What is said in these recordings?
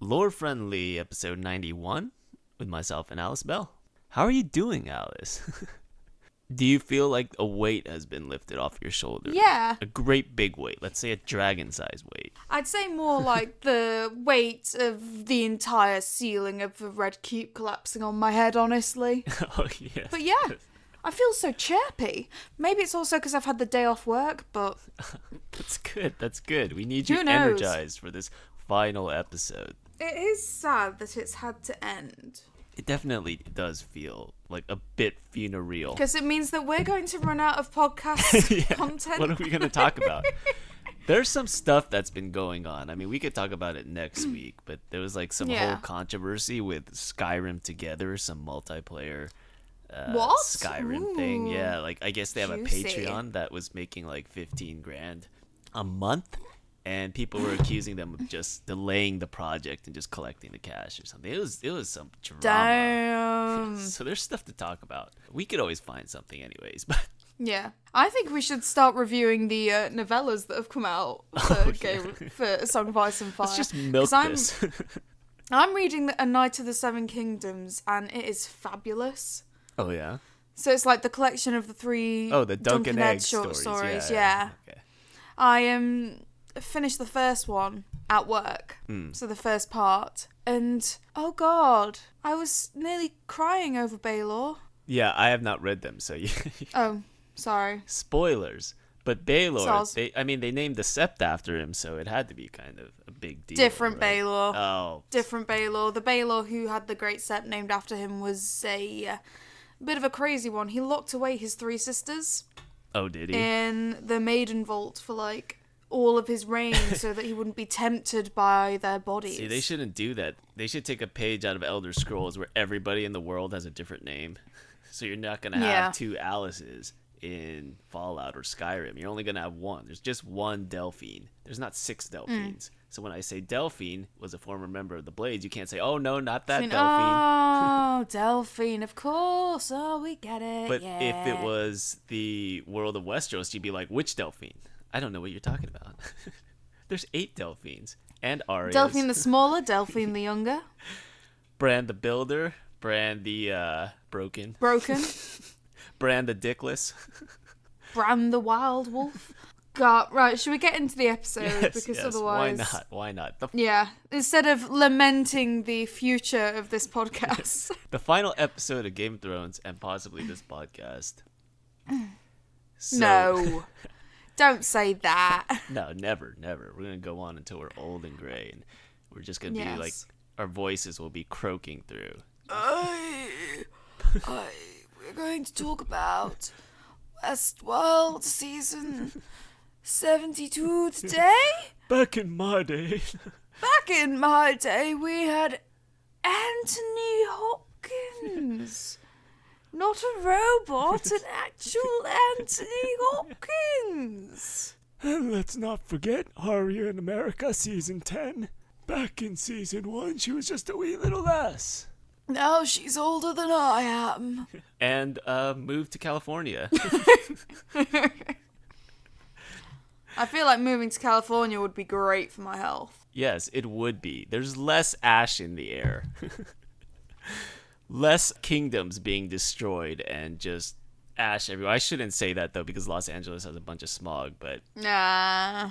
Lore Friendly, episode 91, with myself and Alice Bell. How are you doing, Alice? Do you feel like a weight has been lifted off your shoulder? Yeah. A great big weight. Let's say a dragon-sized weight. I'd say more like the weight of the entire ceiling of the Red Cube collapsing on my head, honestly. Oh, yes. But yeah, I feel so chirpy. Maybe it's also because I've had the day off work, but... That's good. That's good. We need you Who knows? energized for this final episode. It is sad that it's had to end. It definitely does feel like a bit funereal. Because it means that we're going to run out of podcast content. What are we going to talk about? There's some stuff that's been going on. I mean, we could talk about it next week, but there was like some whole controversy with Skyrim Together, some multiplayer What? Skyrim thing. Yeah, like I guess they have Juicy. a Patreon that was making like 15 grand a month, and people were accusing them of just delaying the project and just collecting the cash or something. It was some drama. Damn. So there's stuff to talk about. We could always find something anyways, but Yeah. I think we should start reviewing the novellas that have come out for Song of Ice and Fire. let's just milk 'Cause this. I'm reading A Knight of the Seven Kingdoms, and it is fabulous. Oh yeah. So it's like the collection of the three The Duncan Egg Egg short stories. Yeah. Okay. I finished the first one at work, so the first part, and oh god, I was nearly crying over Baelor. Yeah, I have not read them, so you Oh, sorry. spoilers. But Baelor, Soz. they named the sept after him, so it had to be kind of a big deal. Different right? Baelor. Oh, Different Baelor. The Baelor who had the Great Sept named after him was a bit of a crazy one. He locked away his three sisters oh, did he? in the Maiden Vault for like all of his reign so that he wouldn't be tempted by their bodies. See, they shouldn't do that. They should take a page out of Elder Scrolls where everybody in the world has a different name. So you're not going to have two Alices in Fallout or Skyrim. You're only going to have one. There's just one Delphine. There's not six Delphines. So when I say Delphine was a former member of the Blades, you can't say, oh, no, not that Delphine. Oh, Delphine, of course. Oh, we get it. But yeah. if it was the world of Westeros, you'd be like, which Delphine? I don't know what you're talking about. There's 8 Delphines and Arias. Delphine the smaller, Delphine the younger. Bran the Builder. Bran the Broken. Bran the Dickless. Bran the Wild Wolf. God, right, should we get into the episode? Yes, because yes. otherwise... Why not? Yeah, instead of lamenting the future of this podcast. The final episode of Game of Thrones and possibly this podcast. So, No. Don't say that. No, never. We're going to go on until we're old and gray. And we're just going to be like, our voices will be croaking through. We're going to talk about Westworld season 72 today. Back in my day. Back in my day, we had Anthony Hopkins. Not a robot, an actual Anthony Hopkins. And let's not forget Aria in America season 10. Back in season 1, she was just a wee little lass. Now she's older than I am. And moved to California. I feel like moving to California would be great for my health. Yes, it would be. There's less ash in the air. Less kingdoms being destroyed and just ash everywhere. I shouldn't say that, though, because Los Angeles has a bunch of smog, but... Nah.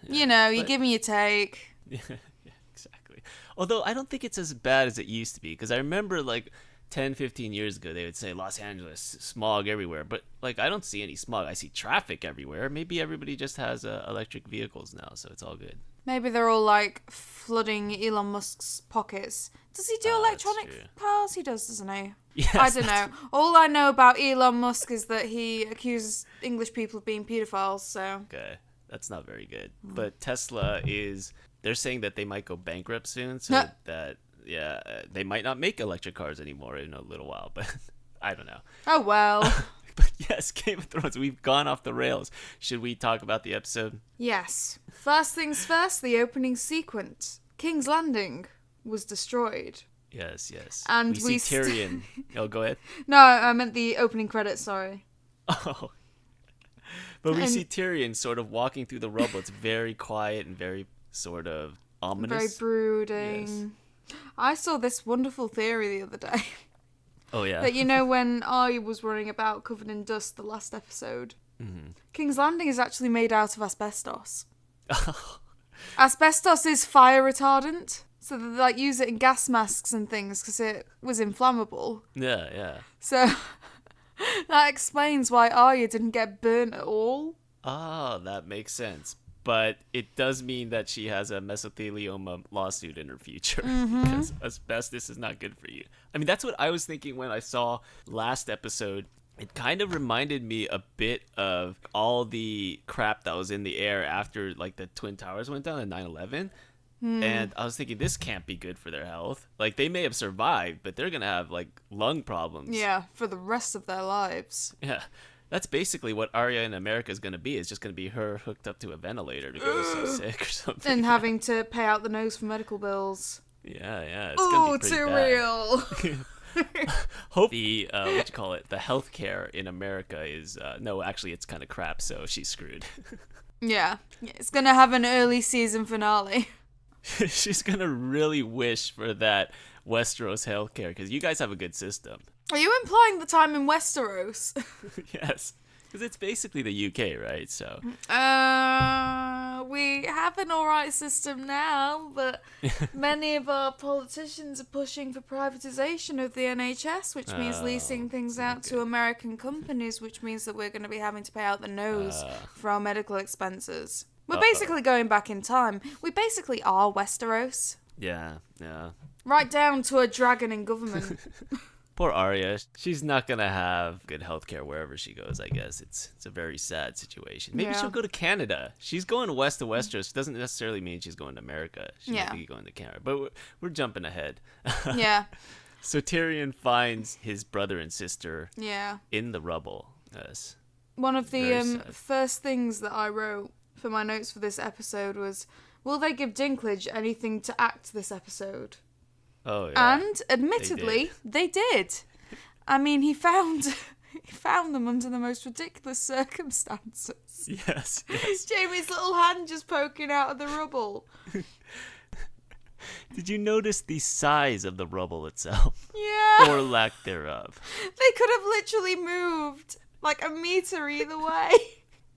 You know, you give me your take. Yeah, exactly. Although, I don't think it's as bad as it used to be, because I remember, like, 10, 15 years ago, they would say Los Angeles, smog everywhere. But, like, I don't see any smog. I see traffic everywhere. Maybe everybody just has electric vehicles now, so it's all good. Maybe they're all, like, flooding Elon Musk's pockets. Does he do electronic cars? He does, doesn't he? Yes, I don't know. All I know about Elon Musk is that he accuses English people of being pedophiles, so... Okay, that's not very good. But Tesla is... They're saying that they might go bankrupt soon, so that... Yeah, they might not make electric cars anymore in a little while, but I don't know. Oh, well. But yes, Game of Thrones, we've gone off the rails. Should we talk about the episode? Yes. First things first, the opening sequence. King's Landing was destroyed. Yes. And we see Tyrion. Oh, go ahead. No, I meant the opening credits, sorry. Oh. But we see Tyrion sort of walking through the rubble. It's very quiet and very sort of ominous. Very brooding. Yes. I saw this wonderful theory the other day. Oh, yeah. That, when Arya was running about covered in dust the last episode, King's Landing is actually made out of asbestos. Asbestos is fire retardant. So they use it in gas masks and things because it was inflammable. Yeah. So that explains why Arya didn't get burnt at all. Oh, that makes sense. But it does mean that she has a mesothelioma lawsuit in her future because asbestos is not good for you. I mean, that's what I was thinking when I saw last episode. It kind of reminded me a bit of all the crap that was in the air after the Twin Towers went down in 9/11. And I was thinking, this can't be good for their health. They may have survived, but they're going to have lung problems. Yeah, for the rest of their lives. Yeah. That's basically what Arya in America is going to be. It's just going to be her hooked up to a ventilator because she's so sick or something. And having to pay out the nose for medical bills. Yeah. It's going to be pretty bad. Real. Hope the, the healthcare in America is, no, actually it's kind of crap, so she's screwed. Yeah. It's going to have an early season finale. She's going to really wish for that Westeros healthcare because you guys have a good system. Are you implying the time in Westeros? Yes, because it's basically the UK, right? So we have an alright system now, but many of our politicians are pushing for privatisation of the NHS, which means leasing things out to American companies, which means that we're going to be having to pay out the nose for our medical expenses. We're basically going back in time. We basically are Westeros. Yeah. Right down to a dragon in government. Poor Arya. She's not going to have good healthcare wherever she goes, I guess. It's a very sad situation. Maybe she'll go to Canada. She's going west to Westeros. Doesn't necessarily mean she's going to America. She might be going to Canada. But we're jumping ahead. Yeah. So Tyrion finds his brother and sister in the rubble. Yes. One of the first things that I wrote for my notes for this episode was, will they give Dinklage anything to act this episode? Oh, yeah. And admittedly, they did. I mean, he found them under the most ridiculous circumstances. Yes. Jaime's little hand just poking out of the rubble. Did you notice the size of the rubble itself? Yeah. Or lack thereof? They could have literally moved a meter either way.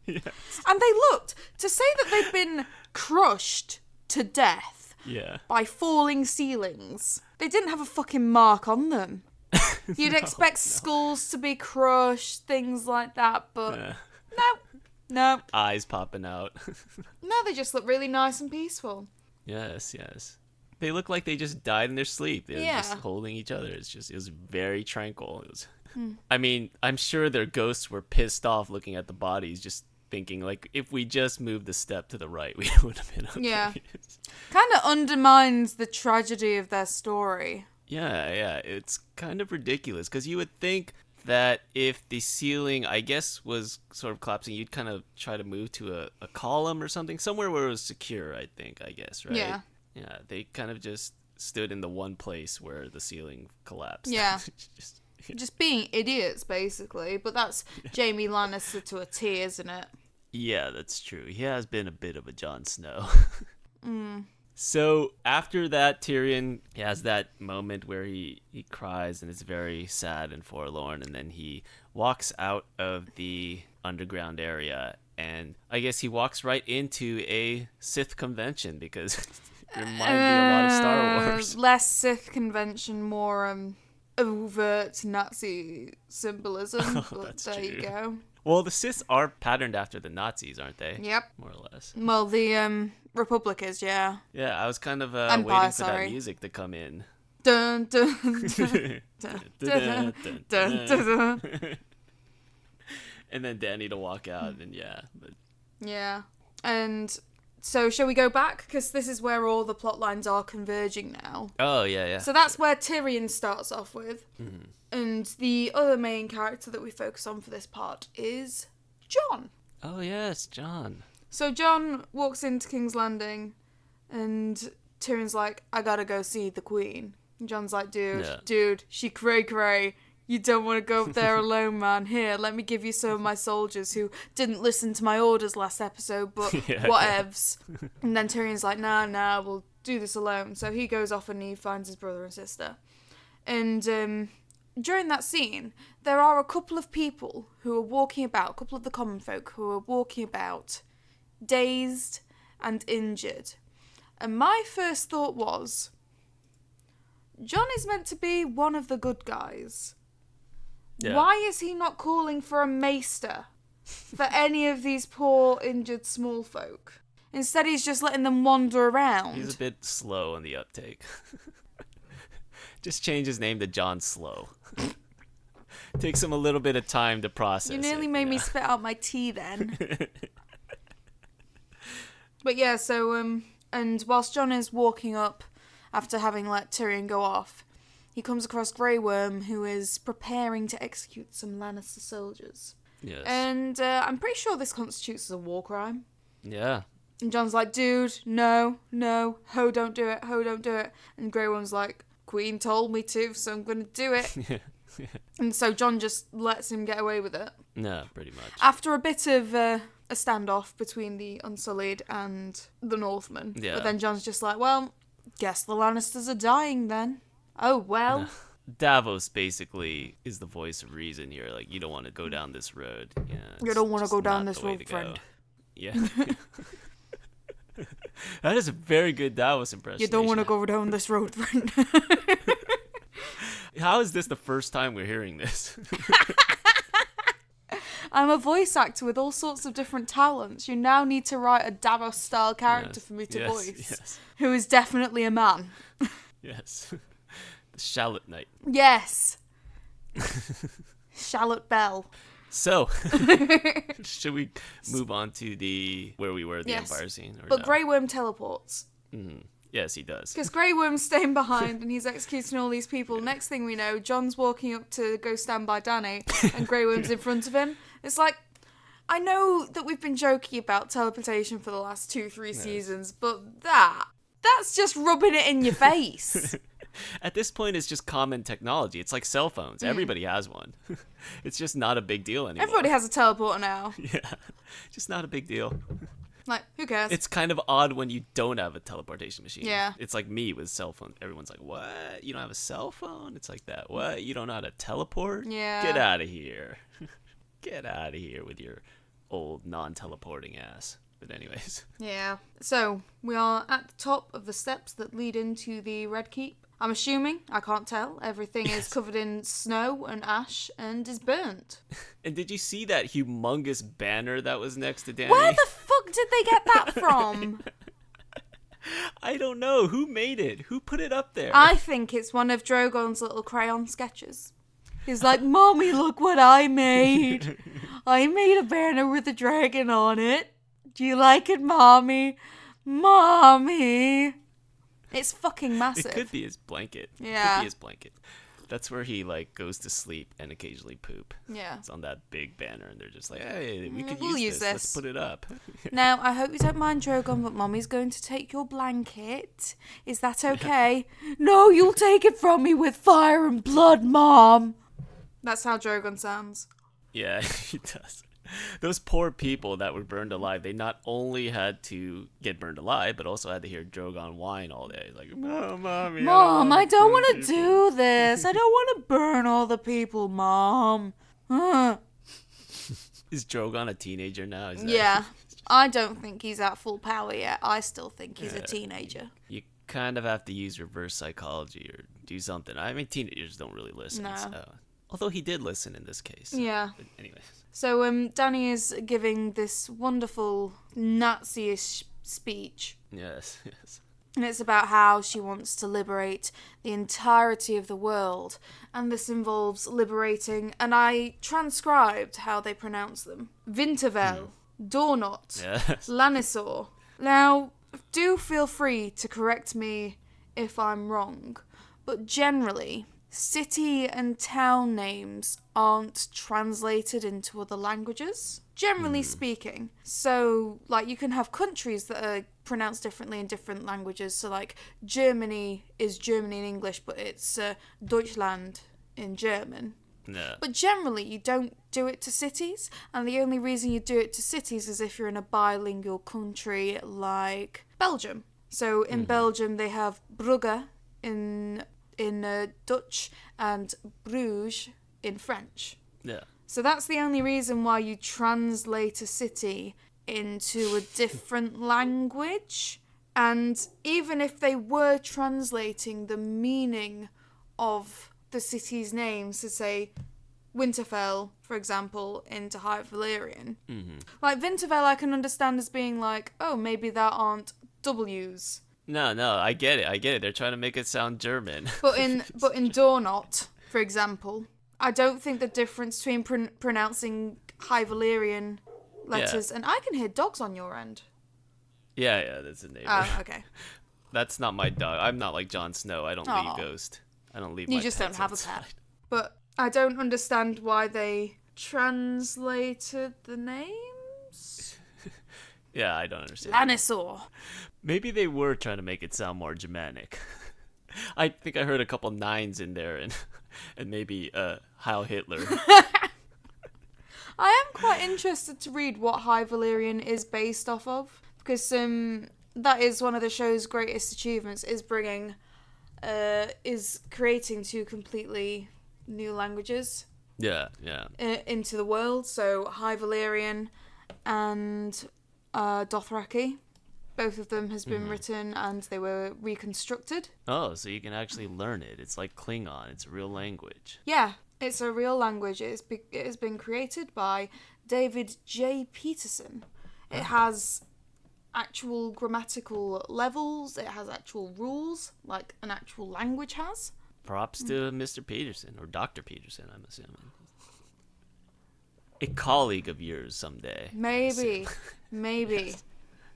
Yes. And they looked, to say that they'd been crushed to death by falling ceilings, they didn't have a fucking mark on them. You'd expect skulls to be crushed, things like that, but no. Eyes popping out. No, they just look really nice and peaceful. Yes. They look like they just died in their sleep. They were just holding each other. It was very tranquil. I mean, I'm sure their ghosts were pissed off looking at the bodies, just thinking, if we just moved a step to the right, we would have been okay. Yeah. Kind of undermines the tragedy of their story. Yeah. It's kind of ridiculous, because you would think that if the ceiling, I guess, was sort of collapsing, you'd kind of try to move to a column or something, somewhere where it was secure, I guess, right? Yeah. Yeah, they kind of just stood in the one place where the ceiling collapsed. Yeah. Just being idiots, basically. But that's Jaime Lannister to a T, isn't it? Yeah, that's true. He has been a bit of a Jon Snow. So after that, Tyrion has that moment where he cries and it's very sad and forlorn. And then he walks out of the underground area. And I guess he walks right into a Sith convention because it reminded me a lot of Star Wars. Less Sith convention, more overt Nazi symbolism. But there true. You go. Well, the Siths are patterned after the Nazis, aren't they? Yep. More or less. Well, the Republic is, yeah. Yeah, I was kind of Empire, waiting for that music to come in. Dun, dun, dun, dun, dun, dun, dun. And then Dany to walk out, and Yeah. And so, shall we go back? Because this is where all the plot lines are converging now. Oh, yeah. So that's where Tyrion starts off with. Mm-hmm. And the other main character that we focus on for this part is Jon. Oh, yes, Jon. So Jon walks into King's Landing, and Tyrion's like, I gotta go see the Queen. And Jon's like, dude, she cray-cray. You don't want to go up there alone, man. Here, let me give you some of my soldiers who didn't listen to my orders last episode, but whatevs. And then Tyrion's like, nah, we'll do this alone. So he goes off and he finds his brother and sister. And during that scene, there are a couple of people who are walking about, a couple of the common folk who are walking about, dazed and injured. And my first thought was, Jon is meant to be one of the good guys. Yeah. Why is he not calling for a maester for any of these poor, injured small folk? Instead, he's just letting them wander around. He's a bit slow on the uptake. Just change his name to Jon Slow. Takes him a little bit of time to process. You nearly made me spit out my tea then. But yeah, so, and whilst Jon is walking up after having let Tyrion go off, he comes across Grey Worm, who is preparing to execute some Lannister soldiers. Yes. And I'm pretty sure this constitutes as a war crime. Yeah. And Jon's like, dude, no, ho, don't do it, ho, don't do it. And Grey Worm's like, Queen told me to, so I'm going to do it. Yeah. And so Jon just lets him get away with it. No, pretty much. After a bit of a standoff between the Unsullied and the Northmen. Yeah. But then Jon's just like, well, guess the Lannisters are dying then. Oh, well. Davos basically is the voice of reason here. Like, you don't want to go down this road. Yeah, you don't want to go down this road, friend. Yeah. That is a very good Davos impression. You don't want to go down this road, friend. How is this the first time we're hearing this? I'm a voice actor with all sorts of different talents. You now need to write a Davos-style character for me to voice. Who is definitely a man. Yes. The Shallot Knight. Yes. Shallot Bell. So, should we move on to where we were, the Empire scene? But no? Grey Worm teleports. Mm-hmm. Yes, he does. Because Grey Worm's staying behind and he's executing all these people. Next thing we know, Jon's walking up to go stand by Dany and Grey Worm's in front of him. It's like, I know that we've been joking about teleportation for the last 2-3 seasons, but that's just rubbing it in your face. At this point, it's just common technology. It's like cell phones. Everybody has one. It's just not a big deal anymore. Everybody has a teleporter now. Yeah, just not a big deal. Like, who cares? It's kind of odd when you don't have a teleportation machine. Yeah. It's like me with cell phone. Everyone's like, what? You don't have a cell phone? It's like that. What? You don't know how to teleport? Yeah. Get out of here. Get out of here with your old non-teleporting ass. But anyways. Yeah. So, we are at the top of the steps that lead into the Red Keep. I'm assuming, I can't tell, everything is covered in snow and ash and is burnt. And did you see that humongous banner that was next to Dany? Where the fuck did they get that from? I don't know. Who made it? Who put it up there? I think it's one of Drogon's little crayon sketches. He's like, Mommy, look what I made. I made a banner with a dragon on it. Do you like it, Mommy? Mommy. It's fucking massive. It could be his blanket. Yeah. It could be his blanket. That's where he, like, goes to sleep and occasionally poop. Yeah. It's on that big banner, and they're just like, hey, we'll use this. Let's put it up. Now, I hope you don't mind, Drogon, but Mommy's going to take your blanket. Is that okay? No, you'll take it from me with fire and blood, Mom. That's how Drogon sounds. Yeah, he does. Those poor people that were burned alive, they not only had to get burned alive, but also had to hear Drogon whine all day. Like, Mommy, Mom, I don't want to do this. I don't want to burn all the people, Mom. Is Drogon a teenager now? Yeah. I don't think he's at full power yet. I still think he's a teenager. You kind of have to use reverse psychology or do something. I mean, teenagers don't really listen. No. So. Although he did listen in this case. Yeah. But anyways. So Dany is giving this wonderful Nazi-ish speech. Yes, yes. And it's about how she wants to liberate the entirety of the world. And this involves liberating, and I transcribed how they pronounce them. Winterfell, Dornot, Lannister. Now, do feel free to correct me if I'm wrong, but generally, city and town names aren't translated into other languages, generally speaking. So, like, you can have countries that are pronounced differently in different languages. So, like, Germany is Germany in English, but it's Deutschland in German. No. But generally, you don't do it to cities, and the only reason you do it to cities is if you're in a bilingual country like Belgium. So in Belgium they have Brugge in Dutch and Bruges in French. Yeah. So that's the only reason why you translate a city into a different language. And even if they were translating the meaning of the city's name, so say Winterfell, for example, into High Valyrian. Like Winterfell I can understand as being like, oh, maybe that aren't W's. No, I get it. They're trying to make it sound German. But in Dornot, for example, I don't think the difference between pronouncing High Valyrian letters, and I can hear dogs on your end. Yeah, that's a neighbor. Oh, okay. That's not my dog. I'm not like Jon Snow. I don't leave Ghost. I don't leave my You just don't pets have outside. a pet. But I don't understand why they translated the names. Yeah, I don't understand. Dinosaur. Maybe they were trying to make it sound more Germanic. I think I heard a couple nines in there, and maybe Heil Hitler. I am quite interested to read what High Valyrian is based off of, because that is one of the show's greatest achievements, is creating two completely new languages. Yeah. Into the world. So High Valyrian and Dothraki. Both of them has been written and they were reconstructed. Oh, so you can actually learn it. It's like Klingon. It's a real language. Yeah, it's a real language. It has been created by David J. Peterson. It has actual grammatical levels. It has actual rules, like an actual language has. Props to Mr. Peterson, or Dr. Peterson, I'm assuming. A colleague of yours someday. Maybe.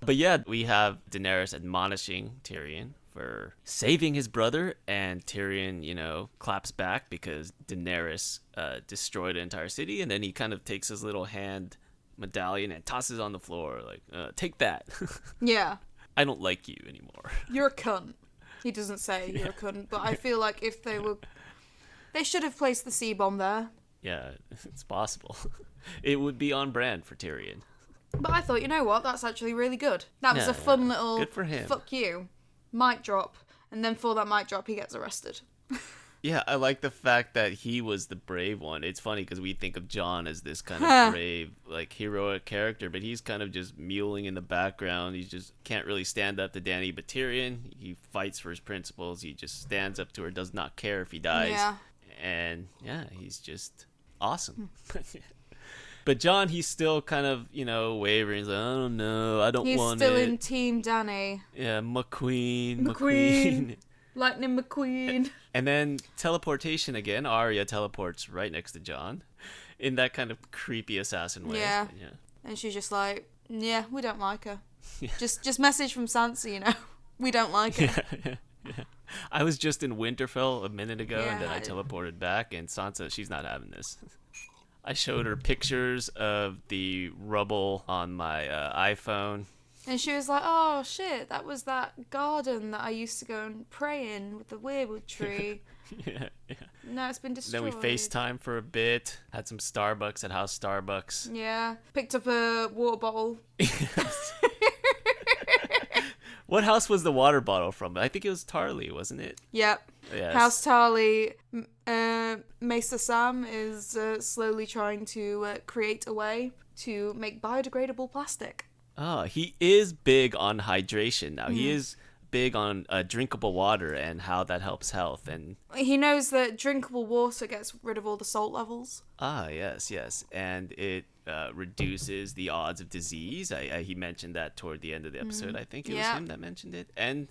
But yeah, we have Daenerys admonishing Tyrion for saving his brother, and Tyrion, claps back because Daenerys destroyed an entire city, and then he kind of takes his little hand medallion and tosses it on the floor, like, take that. Yeah. I don't like you anymore. You're a cunt. He doesn't say you're a cunt, but I feel like if they should have placed the C-bomb there. Yeah, it's possible. It would be on brand for Tyrion. But I thought, you know what? That's actually really good. That was a fun little good for him. Fuck you. Mic drop. And then for that mic drop, he gets arrested. Yeah, I like the fact that he was the brave one. It's funny because we think of Jon as this kind of brave, like, heroic character, but he's kind of just mewling in the background. He just can't really stand up to Dany. But Tyrion, he fights for his principles. He just stands up to her, does not care if he dies. Yeah. And, yeah, he's just awesome. But Jon, he's still kind of, wavering. He's like, I don't know. I don't want it. He's still in Team Dany. Yeah, McQueen. Lightning McQueen. And then teleportation again. Arya teleports right next to Jon in that kind of creepy assassin way. Yeah. And she's just like, yeah, we don't like her. Just message from Sansa, we don't like her. Yeah. I was just in Winterfell a minute ago, and then I teleported back, and Sansa, she's not having this. I showed her pictures of the rubble on my iPhone. And she was like, oh, shit, that was that garden that I used to go and pray in with the weirwood tree. Yeah. No, it's been destroyed. Then we FaceTime for a bit, had some Starbucks at House Starbucks. Yeah, picked up a water bottle. What house was the water bottle from? I think it was Tarly, wasn't it? Yep. Yes. House Tarly. Mesa Sam is slowly trying to create a way to make biodegradable plastic. Oh, he is big on hydration now. He is big on drinkable water and how that helps health. And he knows that drinkable water gets rid of all the salt levels. Ah, yes. And it reduces the odds of disease. He mentioned that toward the end of the episode. I think it was him that mentioned it. And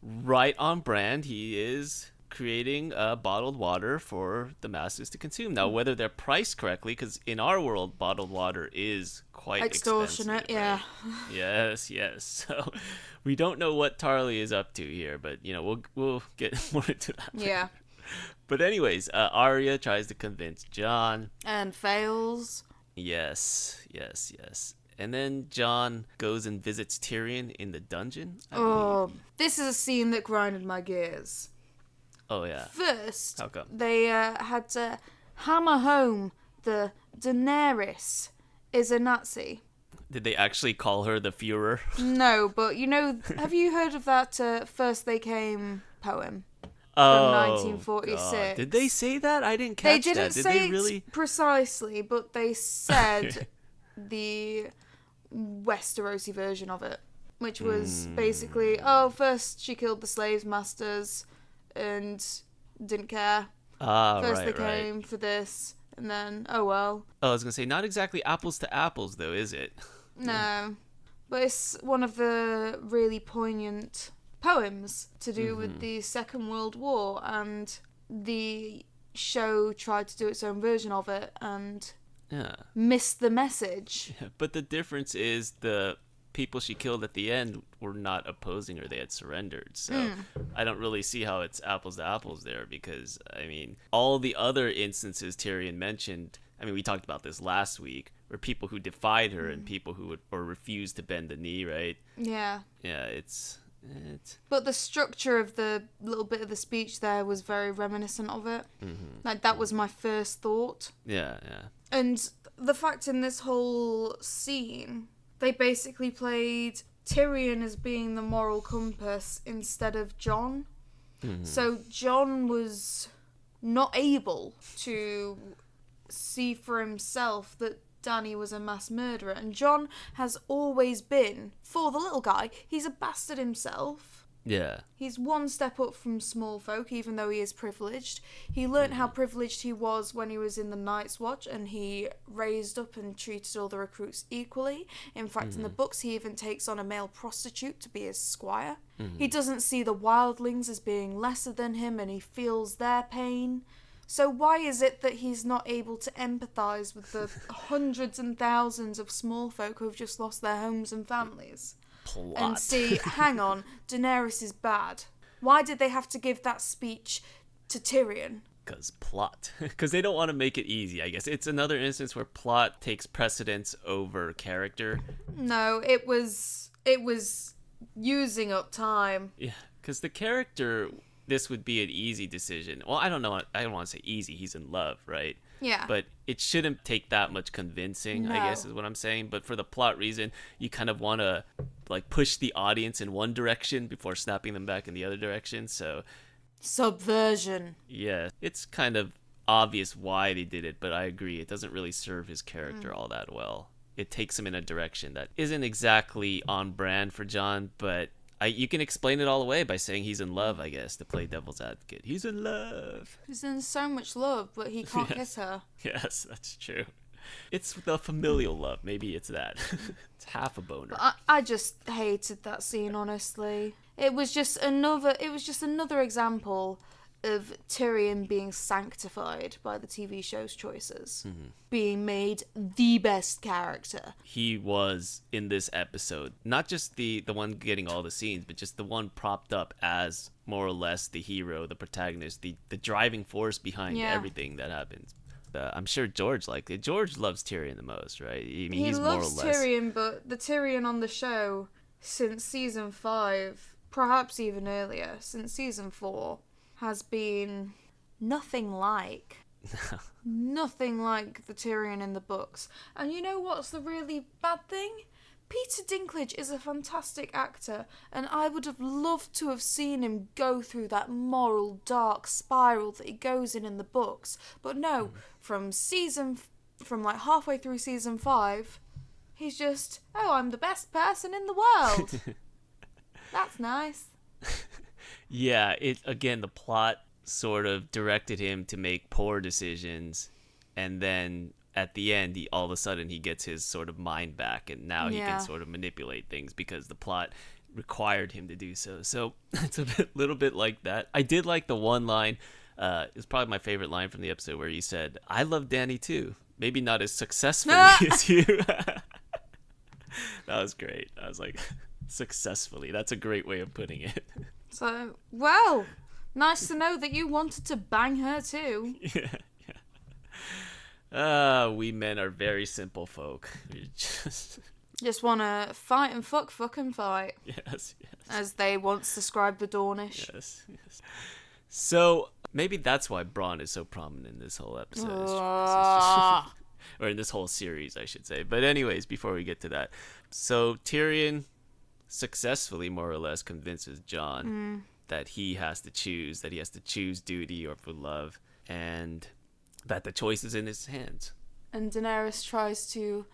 right on brand, he is creating bottled water for the masses to consume. Now, whether they're priced correctly, because in our world, bottled water is quite extortionate, expensive, right? Yes. So we don't know what Tarly is up to here, but we'll get more into that. Yeah. But anyways, Arya tries to convince Jon. And fails. Yes. And then Jon goes and visits Tyrion in the dungeon. This is a scene that grinded my gears. Oh, yeah. First, How come? they had to hammer home the Daenerys is a Nazi. Did they actually call her the Führer? No, but have you heard of that First They Came poem? From Oh, 1946. God. Did they say that? I didn't catch that. They didn't say really? it precisely, but they said the Westerosi version of it, which was basically, first she killed the slaves masters and didn't care. First they came for this, and then, oh well. Oh, I was going to say, not exactly apples to apples, though, is it? No. But it's one of the really poignant poems to do with the Second World War, and the show tried to do its own version of it and missed the message. Yeah, but the difference is the people she killed at the end were not opposing her. They had surrendered. So I don't really see how it's apples to apples there, because, I mean, all the other instances Tyrion mentioned, I mean, we talked about this last week, were people who defied her and people who would or refused to bend the knee, right? Yeah. Yeah, it's... But the structure of the little bit of the speech there was very reminiscent of it. Like, that was my first thought. Yeah. And the fact in this whole scene, they basically played Tyrion as being the moral compass instead of Jon. So Jon was not able to see for himself that Dany was a mass murderer, and Jon has always been, for the little guy, he's a bastard himself. Yeah. He's one step up from small folk, even though he is privileged. He learnt how privileged he was when he was in the Night's Watch, and he raised up and treated all the recruits equally. In fact, in the books, he even takes on a male prostitute to be his squire. He doesn't see the wildlings as being lesser than him, and he feels their pain. So why is it that he's not able to empathise with the hundreds and thousands of small folk who have just lost their homes and families? Plot. And see, hang on, Daenerys is bad. Why did they have to give that speech to Tyrion? Because plot. Because they don't want to make it easy, I guess. It's another instance where plot takes precedence over character. No, it was using up time. Yeah, because the character... This would be an easy decision. Well, I don't know. I don't want to say easy. He's in love, right? Yeah. But it shouldn't take that much convincing, I guess is what I'm saying. But for the plot reason, you kind of want to like push the audience in one direction before snapping them back in the other direction. So subversion. Yeah, it's kind of obvious why they did it, but I agree. It doesn't really serve his character all that well. It takes him in a direction that isn't exactly on brand for Jon, but... you can explain it all away by saying he's in love, I guess, to play devil's advocate. He's in love. He's in so much love, but he can't kiss her. Yes, that's true. It's the familial love. Maybe it's that. It's half a boner. But I just hated that scene, honestly. It was just another example of Tyrion being sanctified by the TV show's choices. Being made the best character. He was, in this episode, not just the one getting all the scenes, but just the one propped up as more or less the hero, the protagonist, the driving force behind everything that happens. I'm sure George liked it. George loves Tyrion the most, right? I mean, he's more or less... He loves Tyrion, but the Tyrion on the show, since season 5, perhaps even earlier, since season 4... has been nothing like the Tyrion in the books. And you know what's the really bad thing? Peter Dinklage is a fantastic actor, and I would have loved to have seen him go through that moral dark spiral that he goes in the books. But no, from like halfway through season 5, he's just, I'm the best person in the world. That's nice. Yeah, the plot sort of directed him to make poor decisions, and then at the end, all of a sudden he gets his sort of mind back, and now he can sort of manipulate things because the plot required him to do so. So it's a little bit like that. I did like the one line. It's probably my favorite line from the episode where he said, "I love Dany too. Maybe not as successfully as you." That was great. I was like, successfully. That's a great way of putting it. So, well, nice to know that you wanted to bang her too. Yeah. We men are very simple folk. We just want to fight and fuck and fight. Yes. As they once described the Dornish. Yes. So, maybe that's why Bronn is so prominent in this whole episode. or in this whole series, I should say. But anyways, before we get to that, so Tyrion successfully, more or less, convinces Jon that he has to choose duty or for love, and that the choice is in his hands. And Daenerys tries to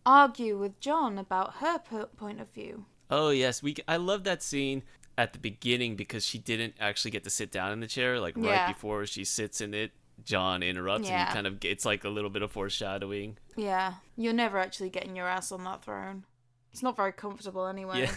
argue with Jon about her point of view. Oh yes, I love that scene at the beginning because she didn't actually get to sit down in the chair. Like right before she sits in it, Jon interrupts and kind of it's like a little bit of foreshadowing. Yeah, you're never actually getting your ass on that throne. It's not very comfortable anyway. Yeah.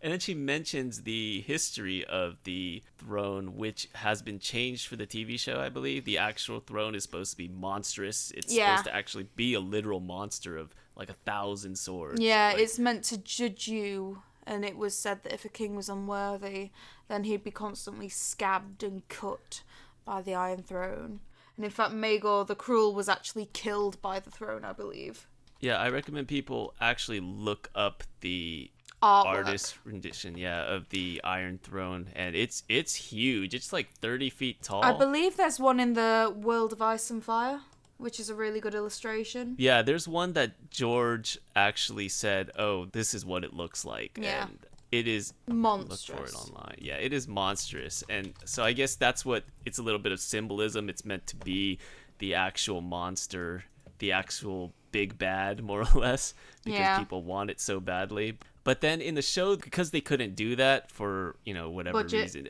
And then she mentions the history of the throne, which has been changed for the TV show, I believe. The actual throne is supposed to be monstrous. It's supposed to actually be a literal monster of like 1,000 swords. Yeah, it's meant to judge you. And it was said that if a king was unworthy, then he'd be constantly scabbed and cut by the Iron Throne. And in fact, Maegor the Cruel was actually killed by the throne, I believe. Yeah, I recommend people actually look up the artist rendition, of the Iron Throne, and it's huge. It's like 30 feet tall. I believe there's one in the World of Ice and Fire, which is a really good illustration. Yeah, there's one that George actually said, "Oh, this is what it looks like," and it is monstrous. Look for it online. Yeah, it is monstrous, and so I guess that's what it's a little bit of symbolism. It's meant to be the actual monster, the actual big bad, more or less, because people want it so badly. But then in the show, because they couldn't do that for whatever reason,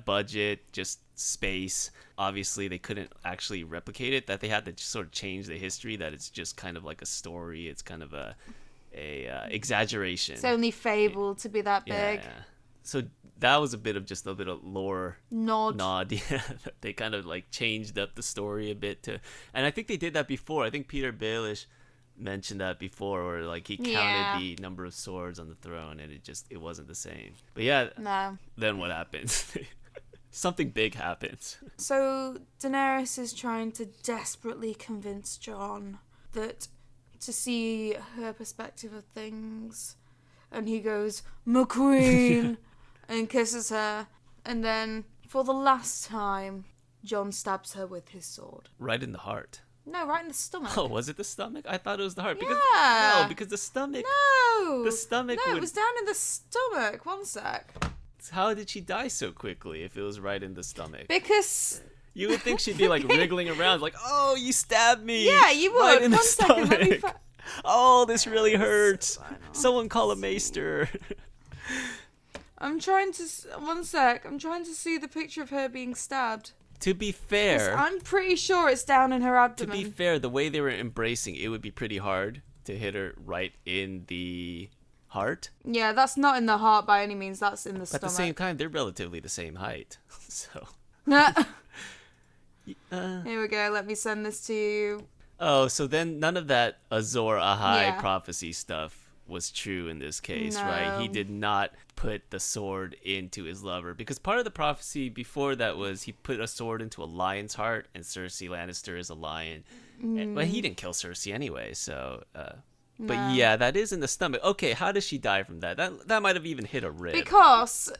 budget, just space, obviously they couldn't actually replicate it, that they had to sort of change the history, that it's just kind of like a story, it's kind of a exaggeration. It's only fable to be that big. Yeah. So that was a bit of lore nod. Yeah, they kind of like changed up the story a bit and I think they did that before. I think Peter Baelish mentioned that before, or like he counted the number of swords on the throne, and it wasn't the same. But then what happens? Something big happens. So Daenerys is trying to desperately convince Jon that to see her perspective of things, and he goes, "McQueen," and kisses her, and then for the last time, Jon stabs her with his sword. Right in the heart. No, right in the stomach. Oh, was it the stomach? I thought it was the heart. Because the stomach. No. The stomach. No, it was down in the stomach. One sec. How did she die so quickly if it was right in the stomach? Because you would think she'd be like wriggling around, like, "Oh, you stabbed me." Yeah, you would. Right in the One second, stomach. let me Oh, this really hurts. Someone call a maester. One sec. I'm trying to see the picture of her being stabbed. To be fair, I'm pretty sure it's down in her abdomen. To be fair, the way they were embracing, it would be pretty hard to hit her right in the heart. Yeah, that's not in the heart by any means. That's in the stomach. At the same time, they're relatively the same height. So. Here we go. Let me send this to you. Oh, so then none of that Azor Ahai prophecy stuff was true in this case, right? He did not put the sword into his lover, because part of the prophecy before that was he put a sword into a lion's heart, and Cersei Lannister is a lion. But he didn't kill Cersei anyway, so... But yeah, that is in the stomach. Okay, how does she die from that? That might have even hit a rib. Because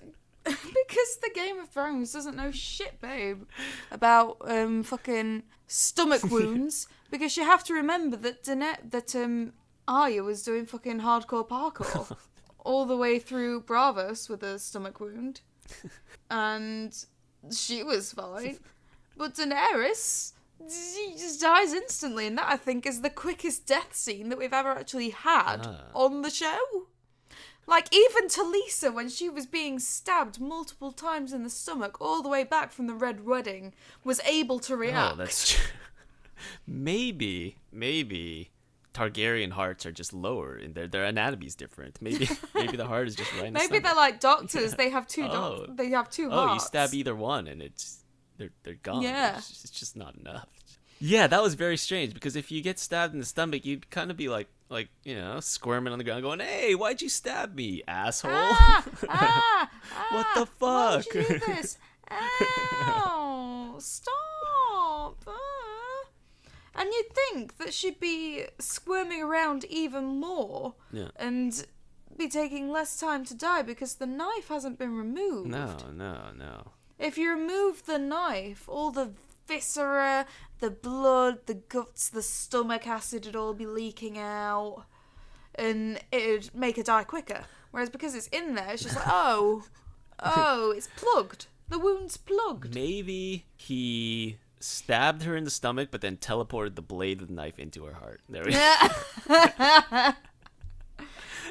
the Game of Thrones doesn't know shit, babe, about fucking stomach wounds. Because you have to remember that Arya was doing fucking hardcore parkour all the way through Bravos with a stomach wound, and she was fine. But Daenerys, she just dies instantly, and that I think is the quickest death scene that we've ever actually had on the show. Like, even Talisa, when she was being stabbed multiple times in the stomach all the way back from the Red Wedding, was able to react. Oh, that's true. Maybe Targaryen hearts are just lower, and their anatomy's different. Maybe the heart is just right in the Maybe stomach. they're like doctors. They have two. They have two hearts. Oh, you stab either one, and they're gone. Yeah, it's just not enough. Yeah, that was very strange, because if you get stabbed in the stomach, you'd kind of be like squirming on the ground, going, "Hey, why'd you stab me, asshole? What the fuck? Why'd you do this? Ow! Stop!" And you'd think that she'd be squirming around even more and be taking less time to die because the knife hasn't been removed. No. If you remove the knife, all the viscera, the blood, the guts, the stomach acid would all be leaking out, and it'd make her die quicker. Whereas because it's in there, it's just like, oh, it's plugged. The wound's plugged. Maybe he stabbed her in the stomach, but then teleported the blade of the knife into her heart. There we go.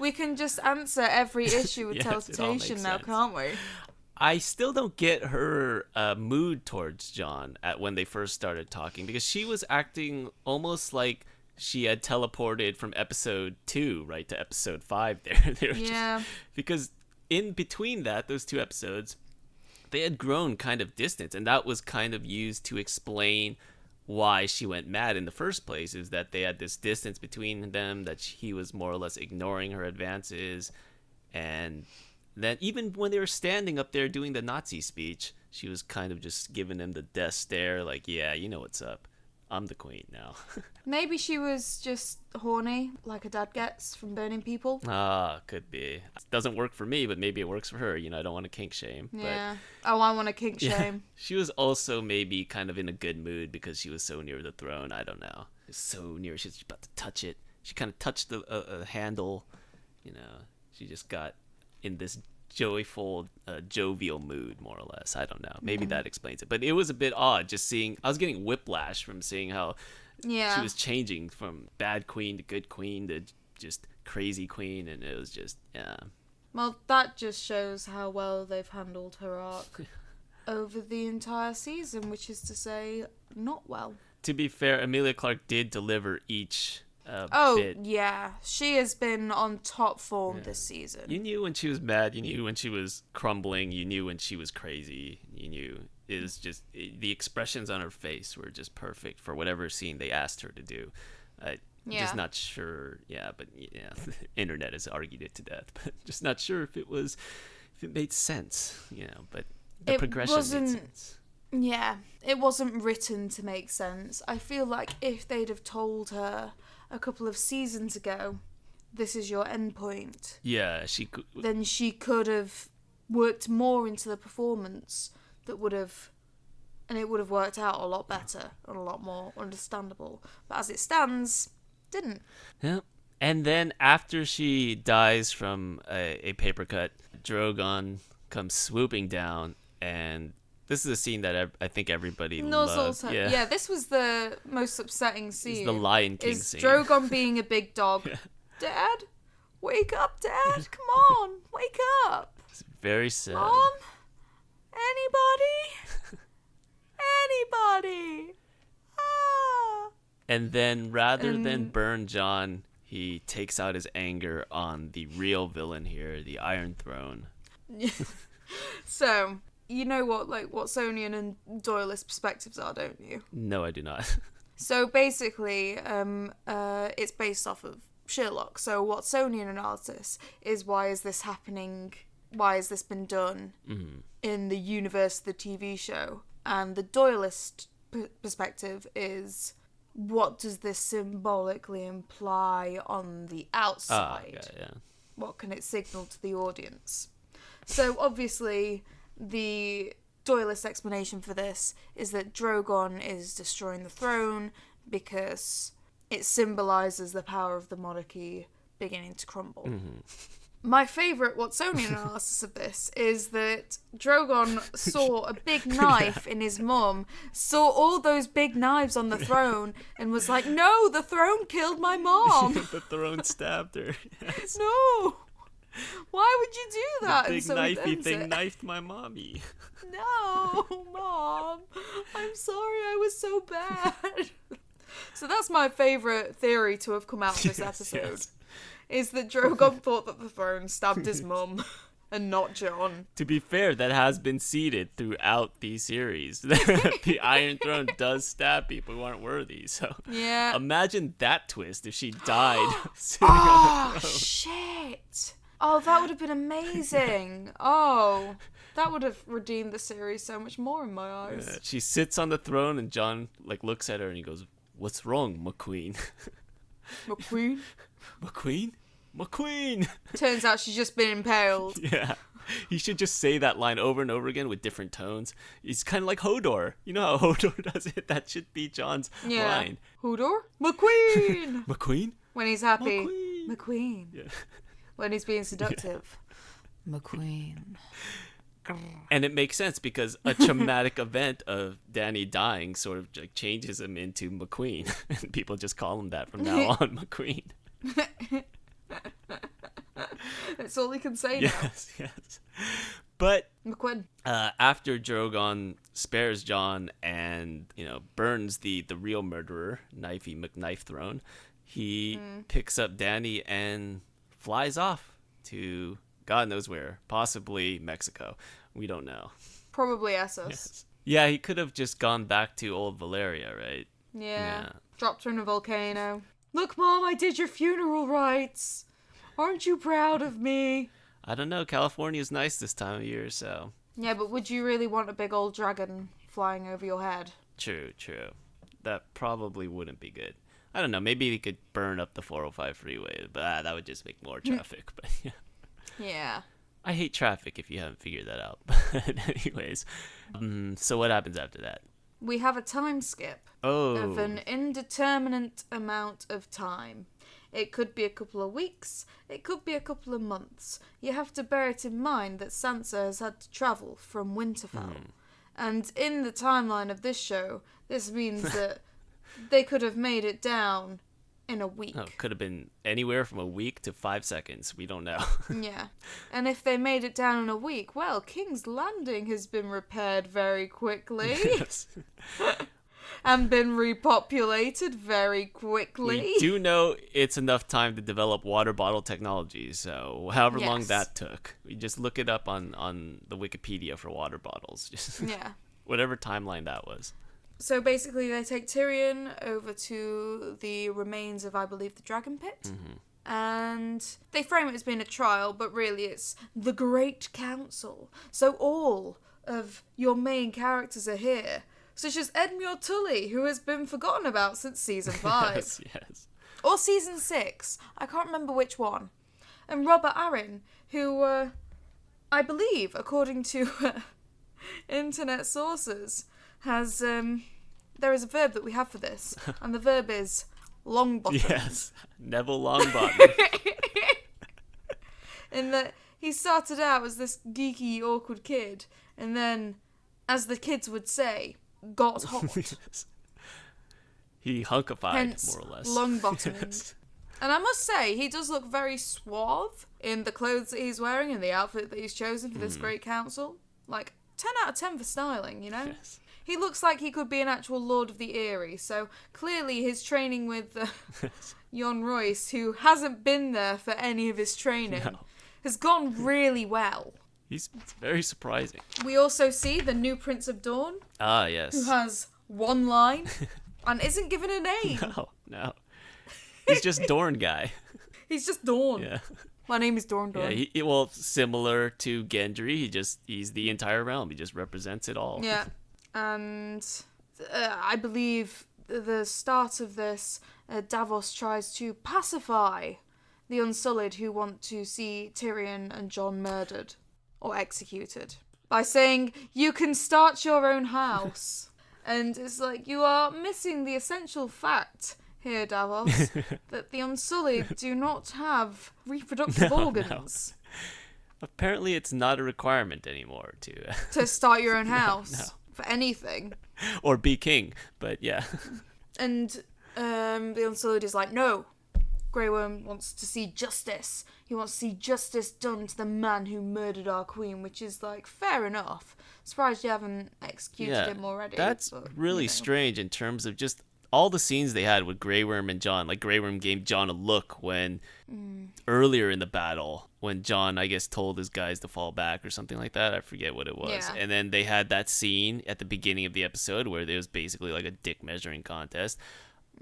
We can just answer every issue with teleportation now, can't we? I still don't get her mood towards Jon when they first started talking, because she was acting almost like she had teleported from episode 2 right to episode 5 there. Because in between those 2 episodes, they had grown kind of distant, and that was kind of used to explain why she went mad in the first place, is that they had this distance between them, that he was more or less ignoring her advances, and that even when they were standing up there doing the Nazi speech, she was kind of just giving him the death stare, like, yeah, you know what's up. I'm the queen now. Maybe she was just horny, like a dad gets from burning people. Could be. It doesn't work for me, but maybe it works for her. I don't want to kink shame. Yeah. But, I want to kink shame. She was also maybe kind of in a good mood because she was so near the throne. I don't know. So near. She was about to touch it. She kind of touched the handle. She just got in this joyful, jovial mood, more or less. I don't know. Maybe that explains it. But it was a bit odd just seeing. I was getting whiplash from seeing how she was changing from bad queen to good queen to just crazy queen, and it was just, yeah. Well, that just shows how well they've handled her arc over the entire season, which is to say, not well. To be fair, Emilia Clarke did deliver each bit. Yeah. She has been on top form this season. You knew when she was mad. You knew when she was crumbling. You knew when she was crazy. You knew. It was just... the expressions on her face were just perfect for whatever scene they asked her to do. Just not sure. Yeah, but yeah, the internet has argued it to death. But just not sure if it made sense. But the progression made sense. Yeah, it wasn't written to make sense. I feel like if they'd have told her a couple of seasons ago, this is your endpoint. Yeah, she could. Then she could have worked more into the performance and it would have worked out a lot better and a lot more understandable. But as it stands, didn't. Yeah. And then after she dies from a paper cut, Drogon comes swooping down, and this is a scene that I think everybody loves. Yeah, this was the most upsetting scene. It's the Lion King scene. Drogon being a big dog. Dad? Wake up, Dad! Come on! Wake up! It's very sad. Mom? Anybody? Anybody? Ah! And then rather than burn Jon, he takes out his anger on the real villain here, the Iron Throne. So... you know what Watsonian and Doyleist perspectives are, don't you? No, I do not. So basically, it's based off of Sherlock. So Watsonian analysis is, why is this happening? Why has this been done in the universe of the TV show? And the Doyleist perspective is, what does this symbolically imply on the outside? What can it signal to the audience? So obviously... the Doyleist explanation for this is that Drogon is destroying the throne because it symbolises the power of the monarchy beginning to crumble. My favourite Watsonian analysis of this is that Drogon saw a big knife in his mum, saw all those big knives on the throne, and was like, no, the throne killed my mom. The throne stabbed her. Yes. No. Why would you do that? The big knifey thing knifed my mommy. No, Mom. I'm sorry I was so bad. So that's my favourite theory to have come out of this episode. Is that Drogon thought that the throne stabbed his mum and not Jon. To be fair, that has been seeded throughout the series. The Iron Throne does stab people who aren't worthy. So yeah. Imagine that twist if she died sitting on the throne. Shit. Oh, that would have been amazing. Oh, that would have redeemed the series so much more in my eyes. Yeah, she sits on the throne and Jon looks at her and he goes, "What's wrong, McQueen?" McQueen? McQueen? McQueen! Turns out she's just been impaled. Yeah. He should just say that line over and over again with different tones. He's kind of like Hodor. You know how Hodor does it? That should be Jon's line. Hodor? McQueen! McQueen? When he's happy. McQueen. Yeah. When he's being seductive. Yeah. McQueen. And it makes sense because a traumatic event of Dany dying sort of like changes him into McQueen. And people just call him that from now on, McQueen. That's all he can say now. Yes. But McQueen. After Drogon spares Jon and, burns the real murderer, Knifey McKnife Throne, he picks up Dany and flies off to God knows where, possibly Mexico. We don't know. Probably Essos. Yes. Yeah, he could have just gone back to old Valeria, right? Yeah. Dropped her in a volcano. Look, Mom, I did your funeral rites. Aren't you proud of me? I don't know. California's nice this time of year, so. Yeah, but would you really want a big old dragon flying over your head? True. That probably wouldn't be good. I don't know. Maybe he could burn up the 405 freeway, but that would just make more traffic. But yeah. Yeah. I hate traffic if you haven't figured that out. But anyways, so what happens after that? We have a time skip of an indeterminate amount of time. It could be a couple of weeks, it could be a couple of months. You have to bear it in mind that Sansa has had to travel from Winterfell. And in the timeline of this show, this means that they could have made it down in a week. Oh, could have been anywhere from a week to 5 seconds. We don't know. Yeah. And if they made it down in a week, well, King's Landing has been repaired very quickly. Yes. And been repopulated very quickly. We do know it's enough time to develop water bottle technology, so however long that took. We just look it up on the Wikipedia for water bottles. Just whatever timeline that was. So basically they take Tyrion over to the remains of, I believe, the Dragon Pit. And they frame it as being a trial, but really it's the Great Council. So all of your main characters are here. Such as Edmure Tully, who has been forgotten about since season 5. Yes. Or season 6. I can't remember which one. And Robert Arryn, who, I believe, according to internet sources, has, there is a verb that we have for this. And the verb is longbottom. Yes. Neville Longbottom. In that he started out as this geeky, awkward kid. And then, as the kids would say, got hot. Yes. He hunkified, hence, more or less. Long-bottomed. Yes. And I must say, he does look very suave in the clothes that he's wearing and the outfit that he's chosen for this great council. Like, 10 out of 10 for styling, you know? Yes. He looks like he could be an actual Lord of the Eyrie, so clearly his training with Jon Royce, who hasn't been there for any of his training, has gone really well. It's very surprising. We also see the new Prince of Dawn. Ah, yes. Who has one line and isn't given a name. No. He's just Dorn guy. He's just Dorn. Yeah. My name is Dorn. Yeah, well, similar to Gendry, he's the entire realm. He just represents it all. Yeah. And I believe the start of this, Davos tries to pacify the Unsullied who want to see Tyrion and Jon murdered. Or executed. By saying, you can start your own house. And it's like, you are missing the essential fact here, Davos, that the Unsullied do not have reproductive organs. No. Apparently it's not a requirement anymore to start your own house. No. For anything. Or be king, but yeah. And the Unsullied is like, no. Grey Worm wants to see justice. He wants to see justice done to the man who murdered our queen, which is, like, fair enough. Surprised you haven't executed him already. That's really strange in terms of just all the scenes they had with Grey Worm and Jon. Like, Grey Worm gave Jon a look when, earlier in the battle, when Jon, I guess, told his guys to fall back or something like that. I forget what it was. Yeah. And then they had that scene at the beginning of the episode where there was basically like a dick measuring contest.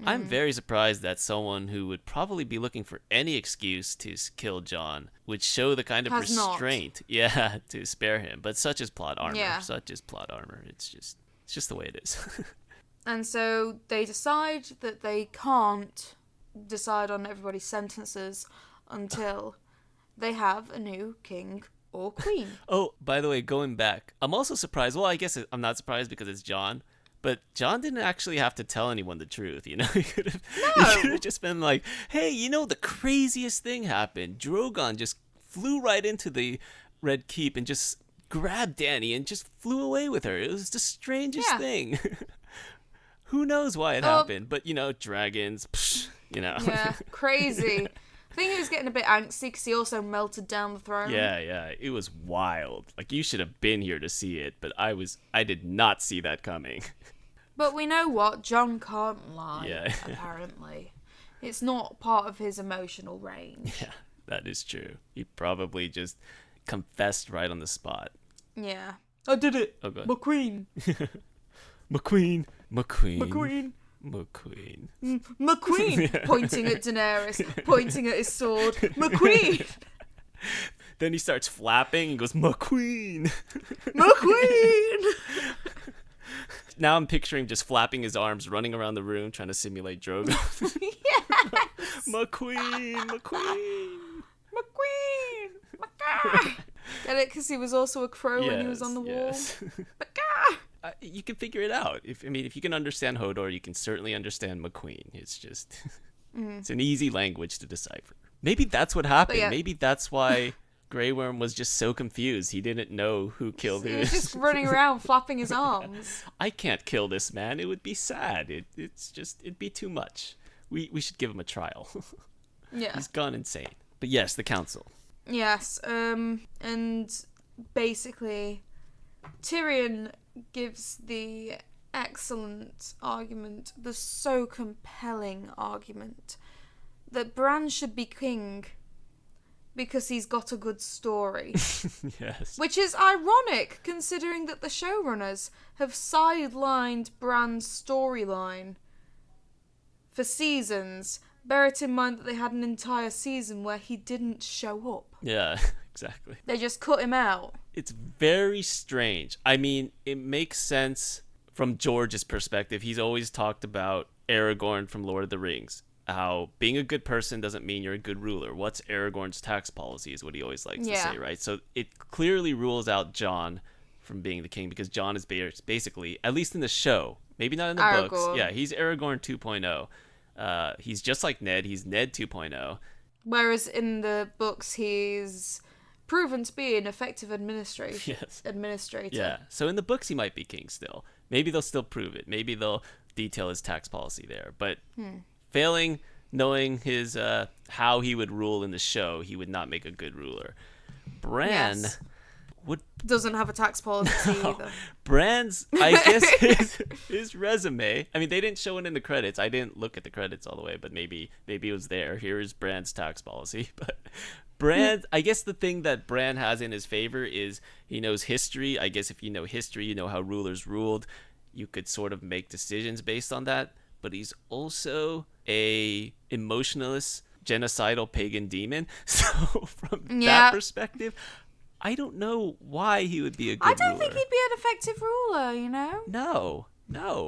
I'm very surprised that someone who would probably be looking for any excuse to kill Jon would show the kind of restraint, to spare him. But such is plot armor. It's just the way it is. And so they decide that they can't decide on everybody's sentences until they have a new king or queen. Oh, by the way, going back, I'm also surprised. Well, I guess I'm not surprised because it's Jon. But Jon didn't actually have to tell anyone the truth, you know? He could have just been like, hey, the craziest thing happened. Drogon just flew right into the Red Keep and just grabbed Dany and just flew away with her. It was the strangest thing. Who knows why it happened? But, dragons, Yeah, crazy. I think he was getting a bit angsty because he also melted down the throne. Yeah, it was wild. Like, you should have been here to see it, but I did not see that coming. But we know what? Jon can't lie, apparently. It's not part of his emotional range. Yeah, that is true. He probably just confessed right on the spot. Yeah. I did it. Oh, God. McQueen. McQueen. McQueen. Pointing at Daenerys, pointing at his sword. McQueen. Then he starts flapping and goes, McQueen. Now I'm picturing just flapping his arms, running around the room, trying to simulate Drogon. Yes. McQueen. Get it? Because he was also a crow when he was on the wall. Yes. You can figure it out. If you can understand Hodor, you can certainly understand McQueen. It's just, it's an easy language to decipher. Maybe that's what happened. Yeah. Maybe that's why Grey Worm was just so confused. He didn't know who killed who. He was just running around flapping his arms. I can't kill this man. It would be sad. It'd be too much. We should give him a trial. Yeah. He's gone insane. But yes, the council. Yes. And basically, Tyrion gives the excellent argument, the so compelling argument, that Bran should be king because he's got a good story. Yes. Which is ironic, considering that the showrunners have sidelined Bran's storyline for seasons. Bear it in mind that they had an entire season where he didn't show up. Yeah, exactly. They just cut him out. It's very strange. I mean, it makes sense from George's perspective. He's always talked about Aragorn from Lord of the Rings. How being a good person doesn't mean you're a good ruler. What's Aragorn's tax policy is what he always likes to say, right? So it clearly rules out Jon from being the king because Jon is basically, at least in the show, maybe not in the books. Yeah, he's Aragorn 2.0. He's just like Ned. He's Ned 2.0. Whereas in the books, he's proven to be an effective administrator. Yeah. So in the books, he might be king still. Maybe they'll still prove it. Maybe they'll detail his tax policy there. But failing knowing his how he would rule in the show, he would not make a good ruler. Bran doesn't have a tax policy either. Bran's, I guess, his resume. I mean, they didn't show it in the credits. I didn't look at the credits all the way, but maybe it was there. Here is Bran's tax policy. But Bran, I guess the thing that Bran has in his favor is he knows history. I guess if you know history, you know how rulers ruled. You could sort of make decisions based on that. But he's also a emotionless, genocidal pagan demon. So from that perspective, I don't know why he would be a good ruler. I don't think he'd be an effective ruler, you know? No.